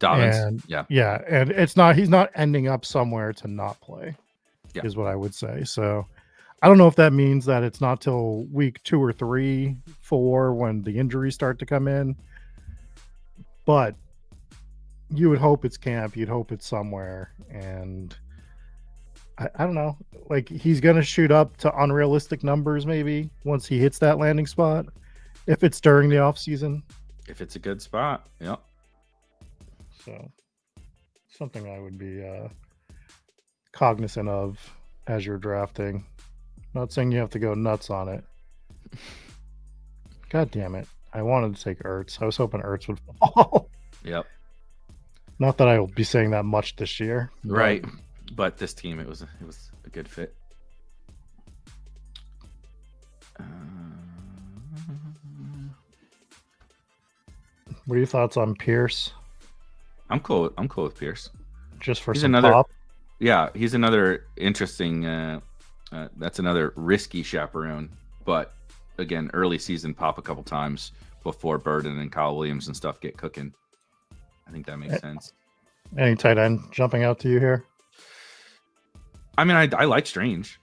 B: Dobbins,
A: and he's not ending up somewhere to not play, is what I would say. So I don't know if that means that it's not till week 2 or 3, 4 when the injuries start to come in, but you would hope it's camp. You'd hope it's somewhere. And I don't know, like he's going to shoot up to unrealistic numbers maybe once he hits that landing spot, if it's during the off season.
B: If it's a good spot. Yep.
A: So something I would be cognizant of as you're drafting. Not saying you have to go nuts on it. God damn it. I wanted to take Ertz. I was hoping Ertz would fall.
B: Yep.
A: Not that I will be saying that much this year.
B: Right. But this team, it was a good fit.
A: What are your thoughts on Pierce?
B: I'm cool with Pierce.
A: Just for
B: He's
A: some
B: another
A: pop?
B: Yeah, he's another interesting that's another risky chaperone, but again, early season pop a couple times before Burden and Kyle Williams and stuff get cooking. I think that makes sense.
A: Any tight end jumping out to you here?
B: I mean, I like Strange.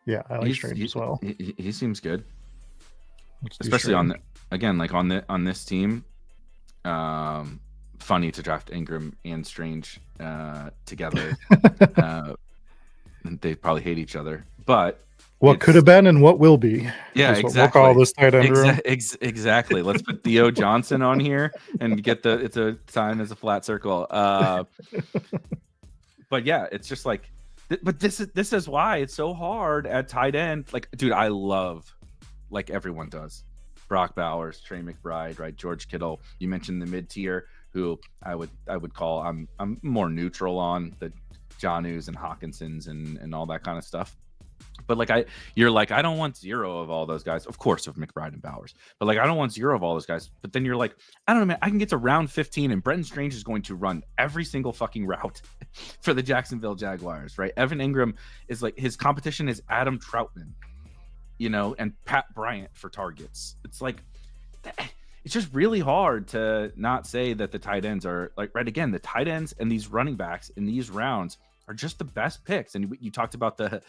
A: Yeah, I like Strange as well.
B: He seems good, especially on on this team. Funny to draft Ingram and Strange together. They probably hate each other, but
A: what could have been and what will be.
B: Yeah,
A: exactly.
B: We'll
A: call this tight end room.
B: Exactly. Let's put Theo Johnson on here and get it's a sign as a flat circle. But yeah, it's just like, but this is why it's so hard at tight end. Like, dude, I love, like everyone does, Brock Bowers, Trey McBride, right? George Kittle. You mentioned the mid tier, who I would call I'm more neutral on, the Jonus and Hawkinsons and all that kind of stuff. But like you're like, I don't want zero of all those guys, of course, of McBride and Bowers. But like, I don't want zero of all those guys. But then you're like, I don't know, man. I can get to round 15, and Brenton Strange is going to run every single fucking route for the Jacksonville Jaguars, right? Evan Ingram is like, his competition is Adam Troutman, and Pat Bryant for targets. It's like, it's just really hard to not say that the tight ends are like, right, again, the tight ends and these running backs in these rounds are just the best picks. And you talked about the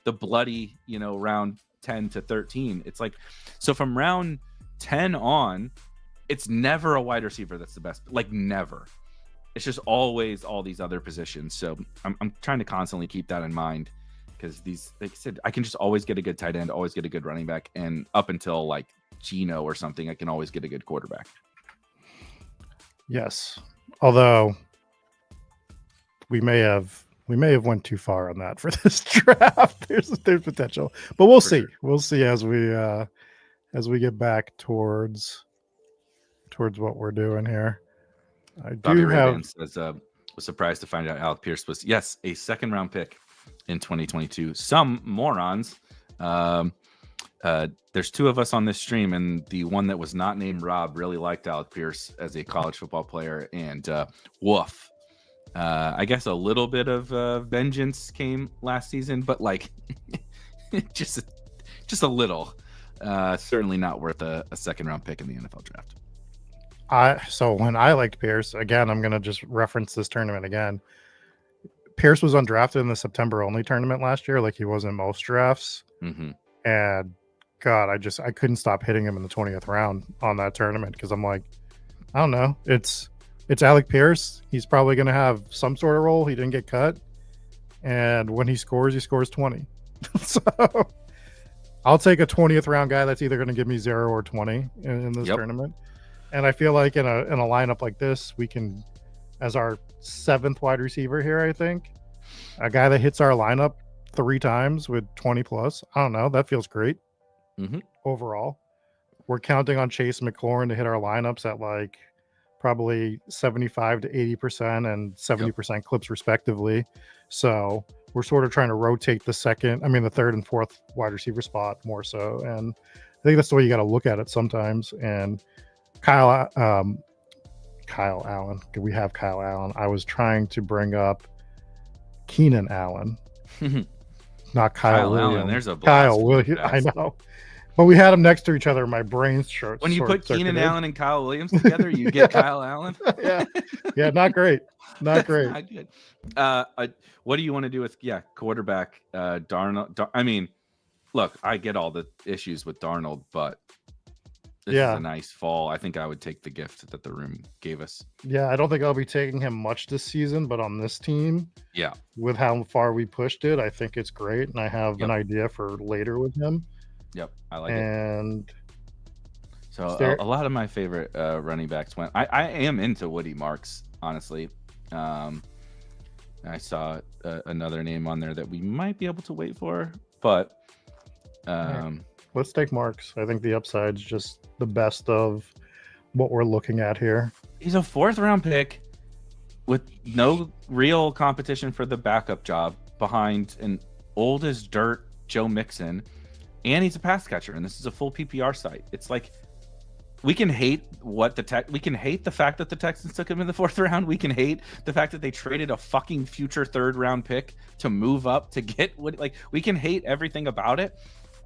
B: bloody, round 10 to 13. It's like, so from round 10 on, it's never a wide receiver that's the best, like never. It's just always all these other positions. So I'm trying to constantly keep that in mind, because these, like I said, I can just always get a good tight end, always get a good running back, and up until like Geno or something, I can always get a good quarterback.
A: Yes, although we may have went too far on that for this draft. There's potential, but we'll see. Sure. We'll see as we get back towards what we're doing here.
B: Bobby Ray says, was surprised to find out Alec Pierce was a second round pick in 2022. Some morons. There's two of us on this stream, and the one that was not named Rob really liked Alec Pierce as a college football player, and woof. I guess a little bit of vengeance came last season, but like just a little. Certainly not worth a second round pick in the NFL draft.
A: So when I liked Pierce, again, I'm gonna just reference this tournament again. Pierce was undrafted in the September only tournament last year, like he was in most drafts.
B: Mm-hmm.
A: And God, I couldn't stop hitting him in the 20th round on that tournament, because I'm like, I don't know, it's Alec Pierce. He's probably going to have some sort of role. He didn't get cut, and when he scores 20. So I'll take a 20th round guy that's either going to give me 0 or 20 in this tournament. And I feel like in a lineup like this, we can, as our 7th wide receiver here, I think, a guy that hits our lineup 3 times with 20 plus. I don't know. That feels great.
B: Mm-hmm.
A: Overall, we're counting on Chase and McLaurin to hit our lineups at like probably 75 to 80% and 70% clips respectively. So we're sort of trying to rotate the 3rd and 4th wide receiver spot more so. And I think that's the way you got to look at it sometimes. And Kyle Allen, we have Kyle Allen. I was trying to bring up Keenan Allen, not Kyle Williams.
B: Allen. There's a
A: Kyle Williams. I know. But we had them next to each other. My brain's short.
B: When you put Keenan Allen and Kyle Williams together, you get Kyle Allen.
A: Yeah, not great. Not great.
B: Not good. What do you want to do with quarterback Darnold? I mean, look, I get all the issues with Darnold, but this is a nice fall. I think I would take the gift that the room gave us. Yeah,
A: I don't think I'll be taking him much this season, but on this team, with how far we pushed it, I think it's great, and I have an idea for later with him.
B: Yep, I like it.
A: And
B: so a lot of my favorite running backs went. I am into Woody Marks, honestly. I saw another name on there that we might be able to wait for, but
A: Let's take Marks. I think the upside's just the best of what we're looking at here.
B: He's a 4th-round pick with no real competition for the backup job behind an old as dirt Joe Mixon, and he's a pass catcher, and this is a full PPR site. It's like we can hate we can hate the fact that the Texans took him in the 4th round. We can hate the fact that they traded a fucking future 3rd-round pick to move up to get we can hate everything about it,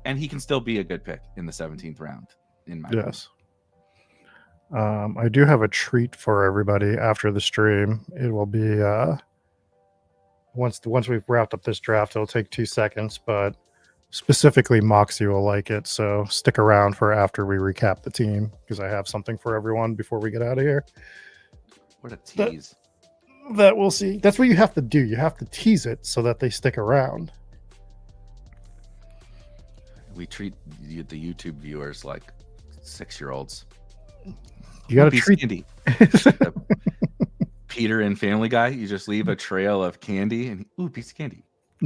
B: and he can still be a good pick in the 17th round in my opinion.
A: Yes. I do have a treat for everybody after the stream. It will be once we've wrapped up this draft, it'll take 2 seconds, but specifically Moxie will like it. So stick around for after we recap the team, because I have something for everyone before we get out of here.
B: What a tease.
A: That we'll see. That's what you have to do. You have to tease it so that they stick around.
B: We treat the YouTube viewers like 6-year-olds.
A: You got to
B: Piece
A: treat
B: candy. Peter and Family Guy. You just leave a trail of candy and ooh, piece of candy.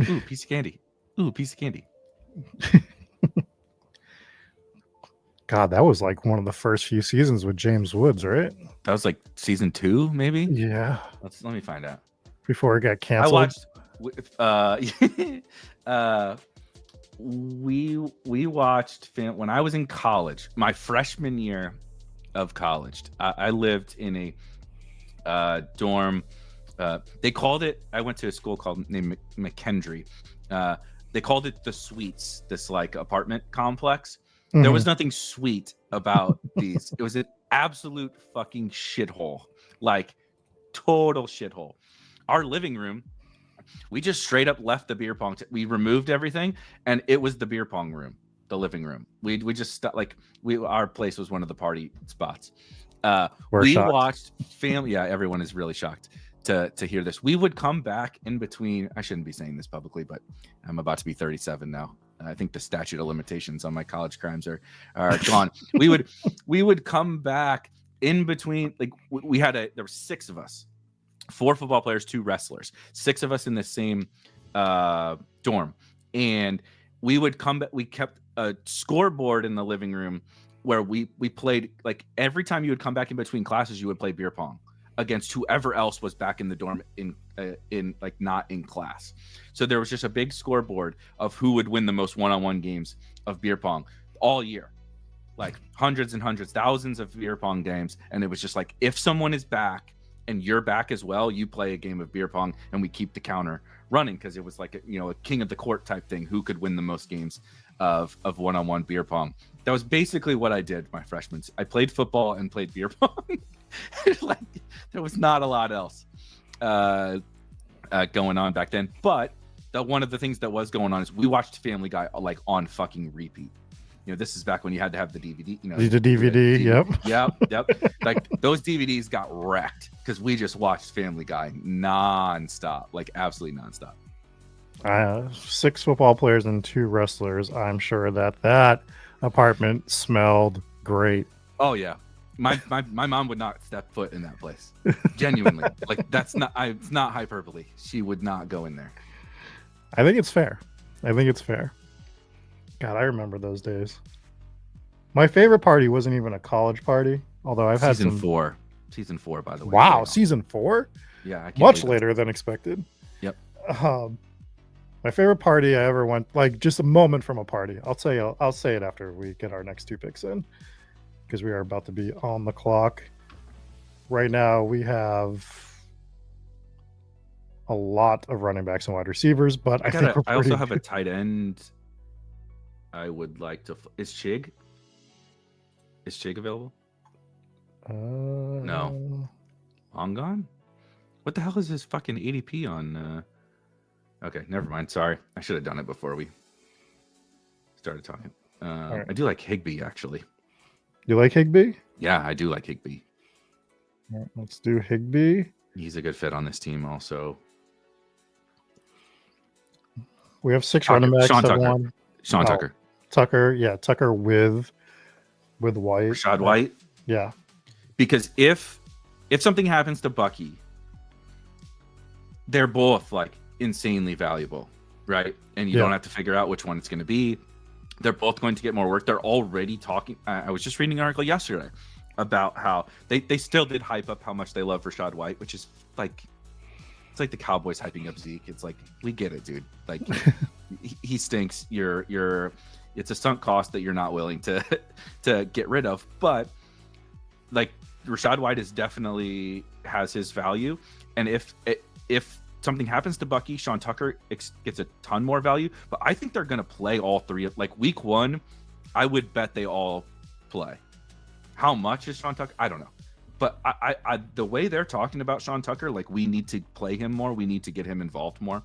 B: Ooh, piece of candy. Ooh, piece of candy.
A: God, that was like one of the first few seasons with James Woods, right?
B: That was like season 2, maybe.
A: Yeah.
B: Let me find out.
A: Before it got
B: I
A: canceled.
B: watched. We watched when I was in college, my freshman year of college. I lived in a dorm. They called it. I went to a school named McKendree. They called it the Suites. This like apartment complex.
A: Mm-hmm.
B: There was nothing sweet about these. It was an absolute fucking shithole. Like total shithole. Our living room. We just straight up left the beer pong. We removed everything, and it was the beer pong room, the living room. We just our place was one of the party spots. We
A: shocked.
B: watched family. Yeah, everyone is really shocked to hear this. We would come back in between. I shouldn't be saying this publicly, but I'm about to be 37 now. I think the statute of limitations on my college crimes are gone. we would come back in between. Like there were 6 of us. 4 football players, 2 wrestlers, 6 of us in the same dorm. And we would come back. We kept a scoreboard in the living room where we played, like every time you would come back in between classes, you would play beer pong against whoever else was back in the dorm in like not in class. So there was just a big scoreboard of who would win the most one-on-one games of beer pong all year. Like hundreds and hundreds, thousands of beer pong games. And it was just like, if someone is back and you're back as well, you play a game of beer pong, and we keep the counter running, because it was like a king of the court type thing. Who could win the most games of one-on-one beer pong? That was basically what I did my freshman. I played football and played beer pong. Like there was not a lot else going on back then. But one of the things that was going on is we watched Family Guy like on fucking repeat. This is back when you had to have the DVD.
A: The DVD.
B: Yep. Like those DVDs got wrecked because we just watched Family Guy nonstop, like absolutely nonstop.
A: 6 football players and 2 wrestlers. I'm sure that apartment smelled great.
B: Oh yeah, my mom would not step foot in that place. Genuinely, like it's not hyperbole. She would not go in there.
A: I think it's fair. God, I remember those days. My favorite party wasn't even a college party, although I've had
B: season 4, by the way.
A: Wow, season 4?
B: Yeah, I can't
A: much later than expected.
B: Yep.
A: My favorite party I ever went, like just a moment from a party. I'll say it after we get our next 2 picks in, because we are about to be on the clock. Right now we have a lot of running backs and wide receivers, but I
B: also have a tight end. I would like to. Is Chig available? No. Long gone? What the hell is his fucking ADP on? Okay, never mind. Sorry, I should have done it before we started talking. Right. I do like Higbee, actually.
A: You like Higbee?
B: Yeah, I do like Higbee.
A: All right, let's do Higbee.
B: He's a good fit on this team, also.
A: We have 6 running backs.
B: Sean Tucker.
A: Tucker with White.
B: Rashad White.
A: Yeah.
B: Because if something happens to Bucky, they're both like insanely valuable, right? And you don't have to figure out which one it's going to be. They're both going to get more work. They're already talking. I was just reading an article yesterday about how they still did hype up how much they love Rachaad White, which is like, it's like the Cowboys hyping up Zeke. It's like, we get it, dude. Like he stinks. It's a sunk cost that you're not willing to get rid of. But like Rachaad White is definitely has his value. And if something happens to Bucky, Sean Tucker gets a ton more value. But I think they're going to play all three. Like week 1, I would bet they all play. How much is Sean Tucker? I don't know. But I the way they're talking about Sean Tucker, like we need to play him more. We need to get him involved more.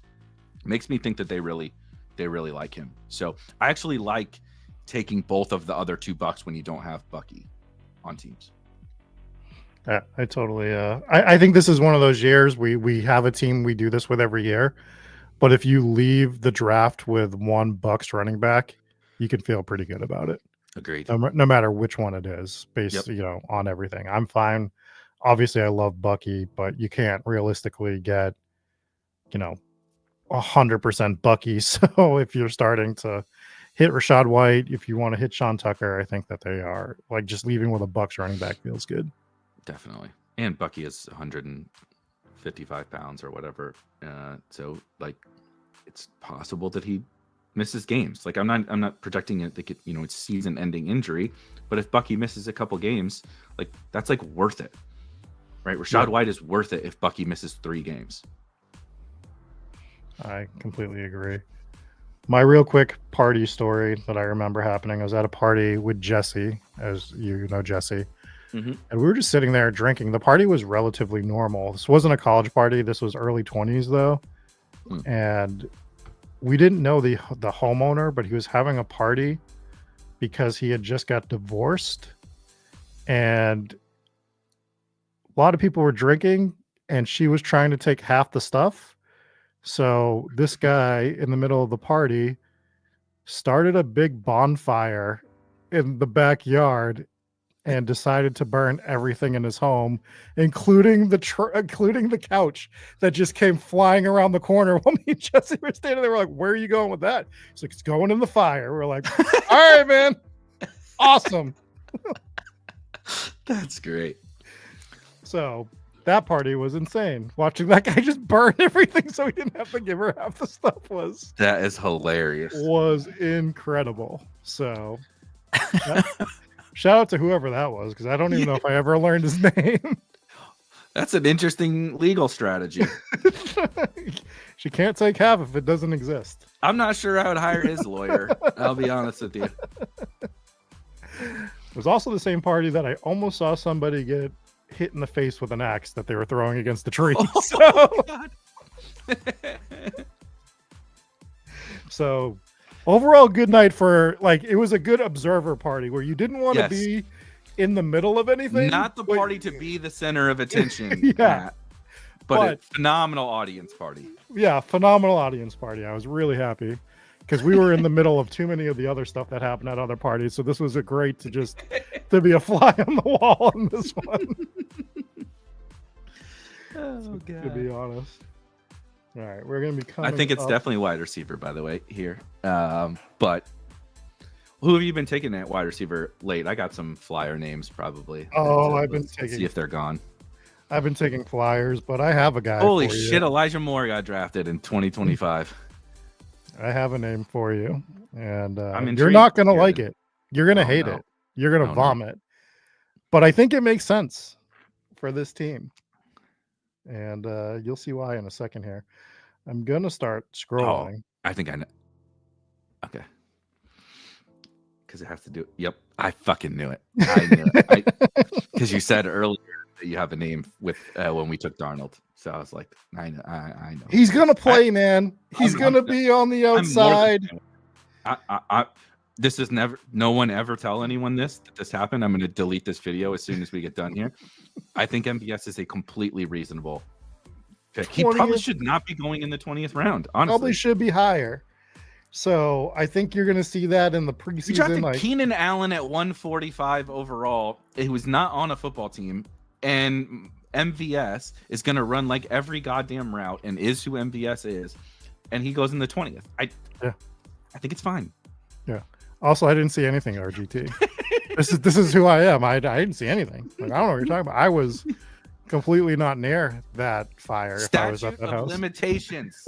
B: Makes me think that they really like him. So I actually like taking both of the other 2 Bucks when you don't have Bucky on teams.
A: Yeah, I totally. I think this is one of those years we have a team we do this with every year. But if you leave the draft with 1 Bucks running back, you can feel pretty good about it.
B: Agreed.
A: No matter which one it is, based on everything. I'm fine. Obviously, I love Bucky, but you can't realistically get 100% Bucky. So if you're starting to hit Rachaad White, if you want to hit Sean Tucker, I think that they are like just leaving with a Bucks running back feels good.
B: Definitely. And Bucky is 155 pounds or whatever. So like it's possible that he misses games. Like I'm not projecting it like it's season-ending injury, but if Bucky misses a couple games, like that's like worth it. Right? Rachaad White is worth it if Bucky misses 3 games.
A: I completely agree. My real quick party story that I remember happening, I was at a party with Jesse, as you know Jesse.
B: Mm-hmm.
A: And we were just sitting there drinking. The party was relatively normal. This wasn't a college party. This was early 20s though. And we didn't know the homeowner, but he was having a party because he had just got divorced. And a lot of people were drinking and she was trying to take half the stuff. So this guy in the middle of the party started a big bonfire in the backyard and decided to burn everything in his home, including the couch that just came flying around the corner while me and Jesse were standing there. We're like, where are you going with that? He's like, it's going in the fire. We're like, all right, man. Awesome.
B: That's great.
A: So that party was insane. Watching that guy just burn everything so he didn't have to give her half the stuff
B: that is hilarious.
A: Was incredible. So shout out to whoever that was, because I don't even know if I ever learned his name.
B: That's an interesting legal strategy.
A: She can't take half if it doesn't exist.
B: I'm not sure I would hire his lawyer. I'll be honest with you.
A: It was also the same party that I almost saw somebody get hit in the face with an axe that they were throwing against the tree. So overall, good night for it was a good observer party where you didn't want to be in the middle of anything.
B: Not the party to be the center of attention. But a phenomenal audience party.
A: Yeah, phenomenal audience party. I was really happy because we were in the middle of too many of the other stuff that happened at other parties. So this was a great to be a fly on the wall on this one.
B: Oh, God.
A: To be honest. All right, we're going to be coming
B: I think it's definitely wide receiver, by the way, here. But who have you been taking at wide receiver late? I got some flyer names probably.
A: I've been taking.
B: See if they're gone.
A: I've been taking flyers, but I have a guy.
B: Holy shit! Elijah Moore got drafted in 2025.
A: I have a name for you, and
B: I'm
A: you're not gonna like it. You're gonna hate it. You're gonna vomit. But I think it makes sense for this team, and you'll see why in a second here. I'm gonna start scrolling.
B: Oh, I think I know. Okay. Because it has to do. Yep, I fucking knew it. I knew it. Because you said earlier that you have a name with when we took Darnold, so I was like, I know.
A: He's gonna play, man. He's gonna be on the outside.
B: This is never. No one ever tell anyone that this happened. I'm gonna delete this video as soon as we get done here. I think MBS is a completely reasonable pick. He probably should not be going in the 20th round. Honestly,
A: probably should be higher. So I think you're going to see that in the preseason.
B: You drafted Keenan Allen at 145 overall. He was not on a football team, and MVS is going to run like every goddamn route and is who MVS is, and he goes in the 20th. I think it's fine.
A: Yeah, Also, I didn't see anything RGT. This is who I am. I didn't see anything. Like, I don't know what you're talking about. I was completely not near that fire if I was at
B: Statute
A: that
B: of
A: house.
B: limitations.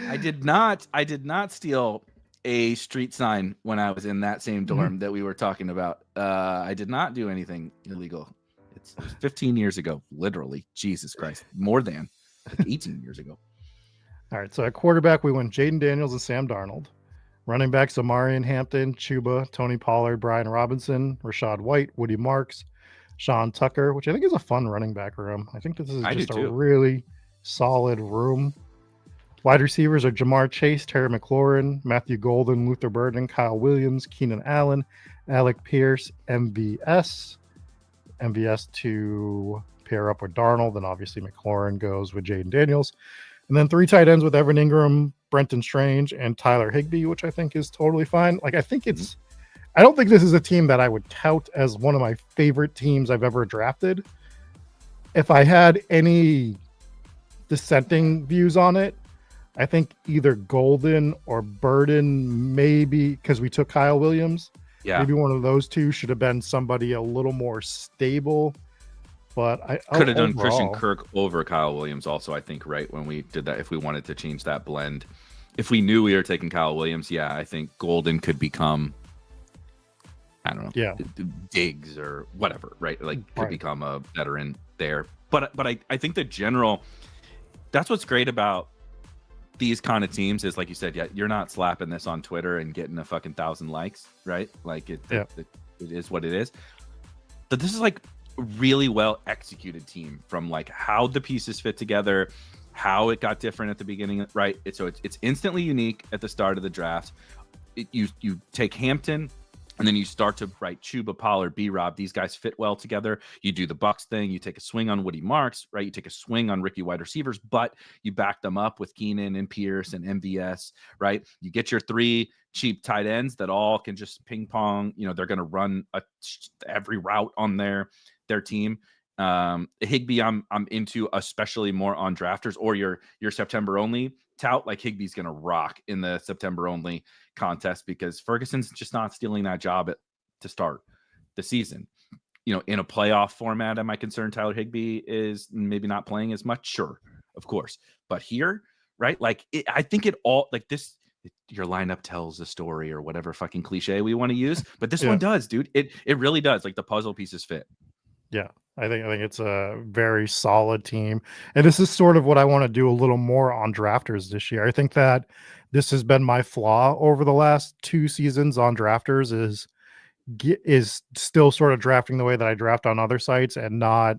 B: I did not steal a street sign when I was in that same dorm that we were talking about. I did not do anything illegal. It was 15 years ago, literally. Jesus Christ, more than like 18 years ago.
A: All right, so at quarterback we went Jaden Daniels and Sam Darnold. Running backs Amarian Hampton, Chuba, Tony Pollard, Brian Robinson, Rashad White, Woody Marks, Sean Tucker, which I think is a fun running back room. I think this is just a really solid room. Wide receivers are Jamar Chase, Terry McLaurin, Matthew Golden, Luther Burden, Kyle Williams, Keenan Allen, Alec Pierce, MVS to pair up with Darnold, and obviously McLaurin goes with Jaden Daniels. And then 3 tight ends with Evan Ingram, Brenton Strange, and Tyler Higbee, which I think is totally fine. Like, I don't think this is a team that I would tout as one of my favorite teams I've ever drafted. If I had any dissenting views on it, I think either Golden or Burden, maybe because we took Kyle Williams.
B: Yeah.
A: Maybe one of those two should have been somebody a little more stable. But I
B: could have done Christian Kirk over Kyle Williams also, I think, right, when we did that, if we wanted to change that blend. If we knew we were taking Kyle Williams, yeah, I think Golden could become, I don't know, Diggs or whatever, right? Like, could become a veteran there. But I think the general, that's what's great about these kind of teams is, like you said, yeah, you're not slapping this on Twitter and getting a fucking 1,000 likes, right? Like, it is what it is. But this is like really well executed team, from like how the pieces fit together, how it got different at the beginning, right? It's instantly unique at the start of the draft. You take Hampton, and then you start to write Chuba, Pollard, B-Rob. These guys fit well together. You do the Bucks thing. You take a swing on Woody Marks, right? You take a swing on rookie wide receivers, but you back them up with Keenan and Pierce and MVS, right? You get your 3 cheap tight ends that all can just ping pong. You know, they're going to run every route on their team. Higbee, I'm into, especially more on drafters or your September only tout. Like, Higbee's going to rock in the September only contest because Ferguson's just not stealing that job to start the season. You know, in a playoff format, am I concerned Tyler Higbee is maybe not playing as much? Sure, of course. But here, right? Like, I think it all, like this, your lineup tells a story or whatever fucking cliche we want to use. But this one does, dude. It really does. Like, the puzzle pieces fit.
A: Yeah. I think it's a very solid team. And this is sort of what I want to do a little more on drafters this year. I think that this has been my flaw over the last 2 seasons on drafters is still sort of drafting the way that I draft on other sites and not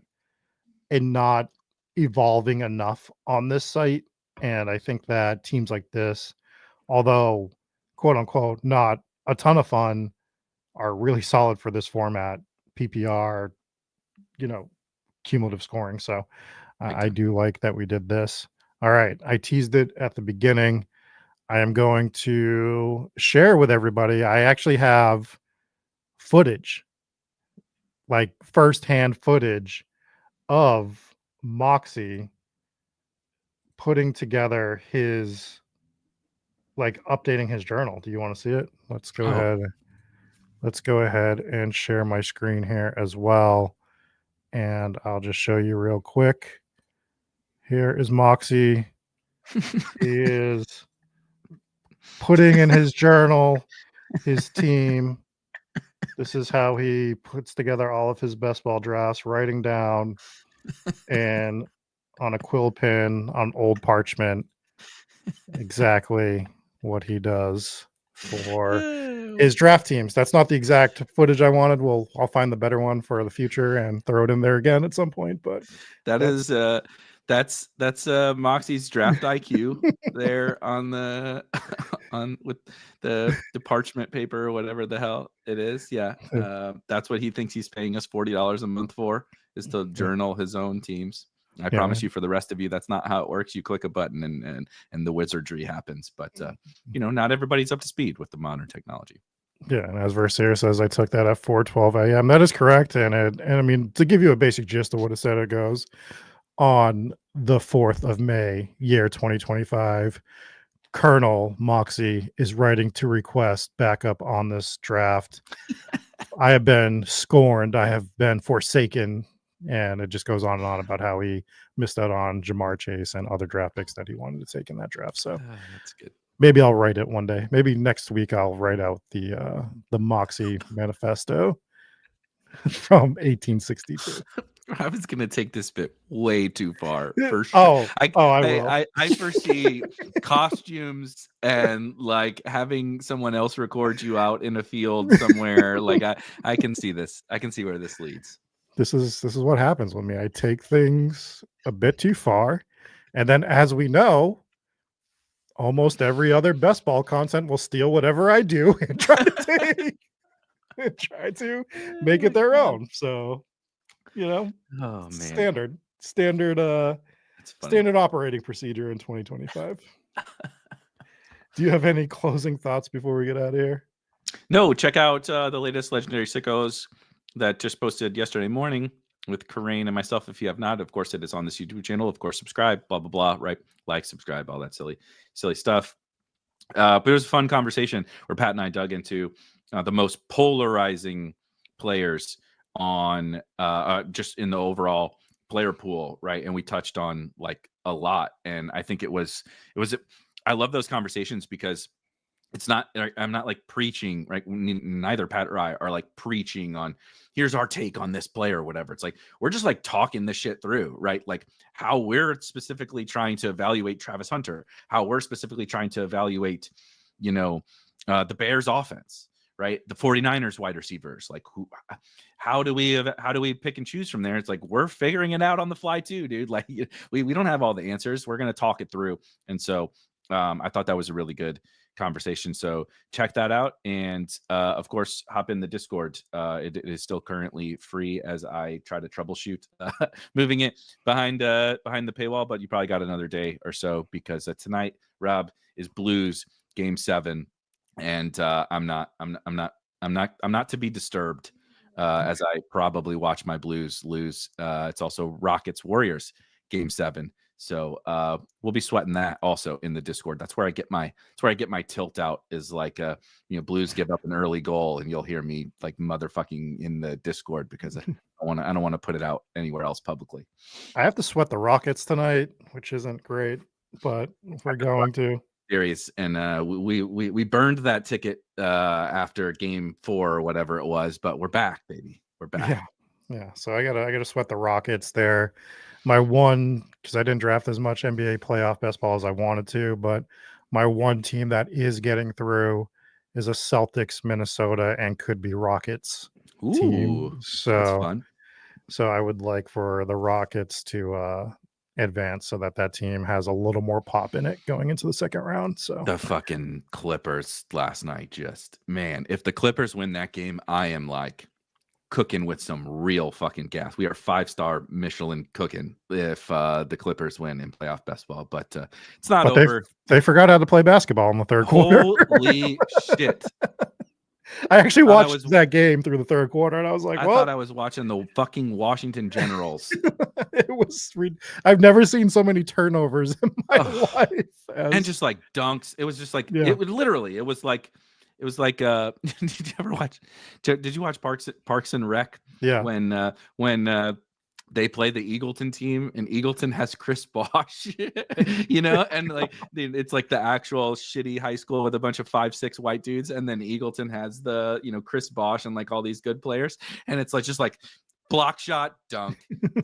A: evolving enough on this site. And I think that teams like this, although quote unquote not a ton of fun, are really solid for this format, PPR, you know, cumulative scoring. So I do like that we did this. All right. I teased it at the beginning. I am going to share with everybody. I actually have footage, like firsthand footage of Moxie putting together his, like, updating his journal. Do you want to see it? Let's go ahead. Let's go ahead and share my screen here as well. And I'll just show you real quick. Here is Moxie. He is putting in his journal his team. This is how he puts together all of his best ball drafts, writing down and on a quill pen on old parchment exactly what he does for his draft teams. That's not the exact footage I wanted. I'll find the better one for the future and throw it in there again at some point. But
B: that's Moxie's draft IQ there on with the parchment paper or whatever the hell it is. Yeah, that's what he thinks he's paying us $40 a month for, is to journal his own teams. I promise you, for the rest of you, that's not how it works. You click a button and the wizardry happens. But you know, not everybody's up to speed with the modern technology.
A: Yeah, and as Versier says, I took that at 4:12 a.m. That is correct, and I mean, to give you a basic gist of what it said, it goes on the 4th of May, year 2025. Colonel Moxie is writing to request backup on this draft. I have been scorned. I have been forsaken. And it just goes on and on about how he missed out on Jamar Chase and other draft picks that he wanted to take in that draft. So
B: That's good.
A: maybe I'll write it one day. Maybe next week I'll write out the Moxie manifesto from 1862.
B: I was gonna take this bit way too far for sure.
A: Oh, I will.
B: I foresee costumes and like having someone else record you out in a field somewhere. Like I can see this. I can see where this leads.
A: This is what happens with me. I take things a bit too far, and then, as we know, almost every other best ball content will steal whatever I do and try to make it their own. So,
B: oh man,
A: standard operating procedure in 2025. Do you have any closing thoughts before we get out of here?
B: No, check out the latest Legendary Sickos that just posted yesterday morning with Karain and myself. If you have not, of course, it is on this YouTube channel. Of course, subscribe, blah, blah, blah, right? Like, subscribe, all that silly stuff. But it was a fun conversation where Pat and I dug into the most polarizing players on just in the overall player pool, right? And we touched on like a lot. And I think I love those conversations because it's not, I'm not like preaching, right? Neither Pat or I are like preaching on here's our take on this player or whatever. It's like, we're just like talking this shit through, right? Like how we're specifically trying to evaluate Travis Hunter, how we're specifically trying to evaluate, the Bears offense, right? The 49ers wide receivers, like how do we pick and choose from there? It's like, we're figuring it out on the fly too, dude. Like we don't have all the answers. We're going to talk it through. And so I thought that was a really good conversation. So check that out. And of course, hop in the Discord. It is still currently free as I try to troubleshoot moving it behind the paywall, but you probably got another day or so because tonight, Rob, is Blues Game 7. And I'm not to be disturbed as I probably watch my Blues lose. It's also Rockets Warriors Game 7. So we'll be sweating that also in the Discord. That's where I get my tilt out is like Blues give up an early goal and you'll hear me like motherfucking in the Discord because I don't want to put it out anywhere else publicly.
A: I have to sweat the Rockets tonight, which isn't great, but we're going to.
B: Series and we burned that ticket after Game 4 or whatever it was, but we're back, baby. We're back.
A: Yeah. So I gotta sweat the Rockets there. My one, because I didn't draft as much NBA playoff best ball as I wanted to, but my one team that is getting through is a Celtics, Minnesota, and could be Rockets team. So
B: that's fun.
A: So I would like for the Rockets to advance so that team has a little more pop in it going into the second round. So
B: the fucking Clippers last night, just man, if the Clippers win that game, I am like cooking with some real fucking gas. We are 5-star Michelin cooking if the Clippers win in playoff best ball, but it's not over.
A: They forgot how to play basketball in the third quarter.
B: Holy shit.
A: I actually watched that game through the third quarter, and I was like,
B: I thought I was watching the fucking Washington Generals.
A: I've never seen so many turnovers in my life.
B: And just like dunks. It was just like, it was like, did you watch Parks and Rec?
A: Yeah.
B: When they play the Eagleton team and Eagleton has Chris Bosh, and like it's like the actual shitty high school with a bunch of 5'6" white dudes, and then Eagleton has the Chris Bosh and like all these good players, and it's like just like block shot, dunk,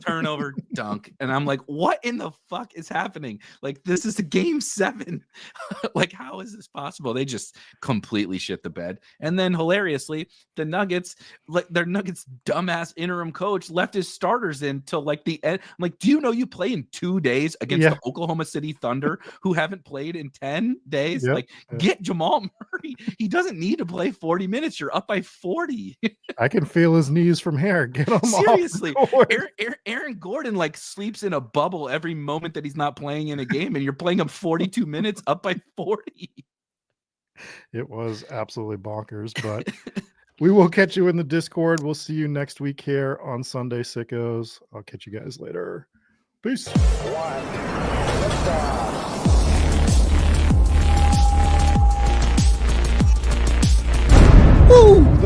B: turnover, dunk. And I'm like, what in the fuck is happening? Like, this is a Game 7. Like, how is this possible? They just completely shit the bed. And then hilariously, the Nuggets, like their Nuggets dumbass interim coach left his starters in till like the end. I'm like, do you know you play in 2 days against the Oklahoma City Thunder who haven't played in 10 days? Like, get Jamal Murray. He doesn't need to play 40 minutes. You're up by 40.
A: I can feel his knees from here. Get him
B: seriously. Aaron Gordon like sleeps in a bubble every moment that he's not playing in a game, and you're playing him 42 minutes up by 40.
A: It was absolutely bonkers, but we will catch you in the Discord. We'll see you next week here on Sunday Sickos. I'll catch you guys later. Peace.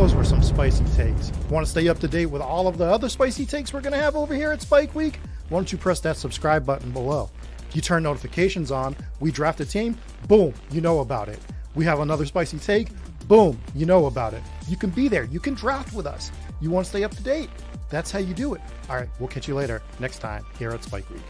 A: those were some spicy takes. Want to stay up to date with all of the other spicy takes we're going to have over here at Spike Week? Why don't you press that subscribe button below? You turn notifications on, we draft a team, boom, you know about it. We have another spicy take, boom, you know about it. You can be there, you can draft with us. You want to stay up to date? That's how you do it. All right, we'll catch you later next time here at Spike Week.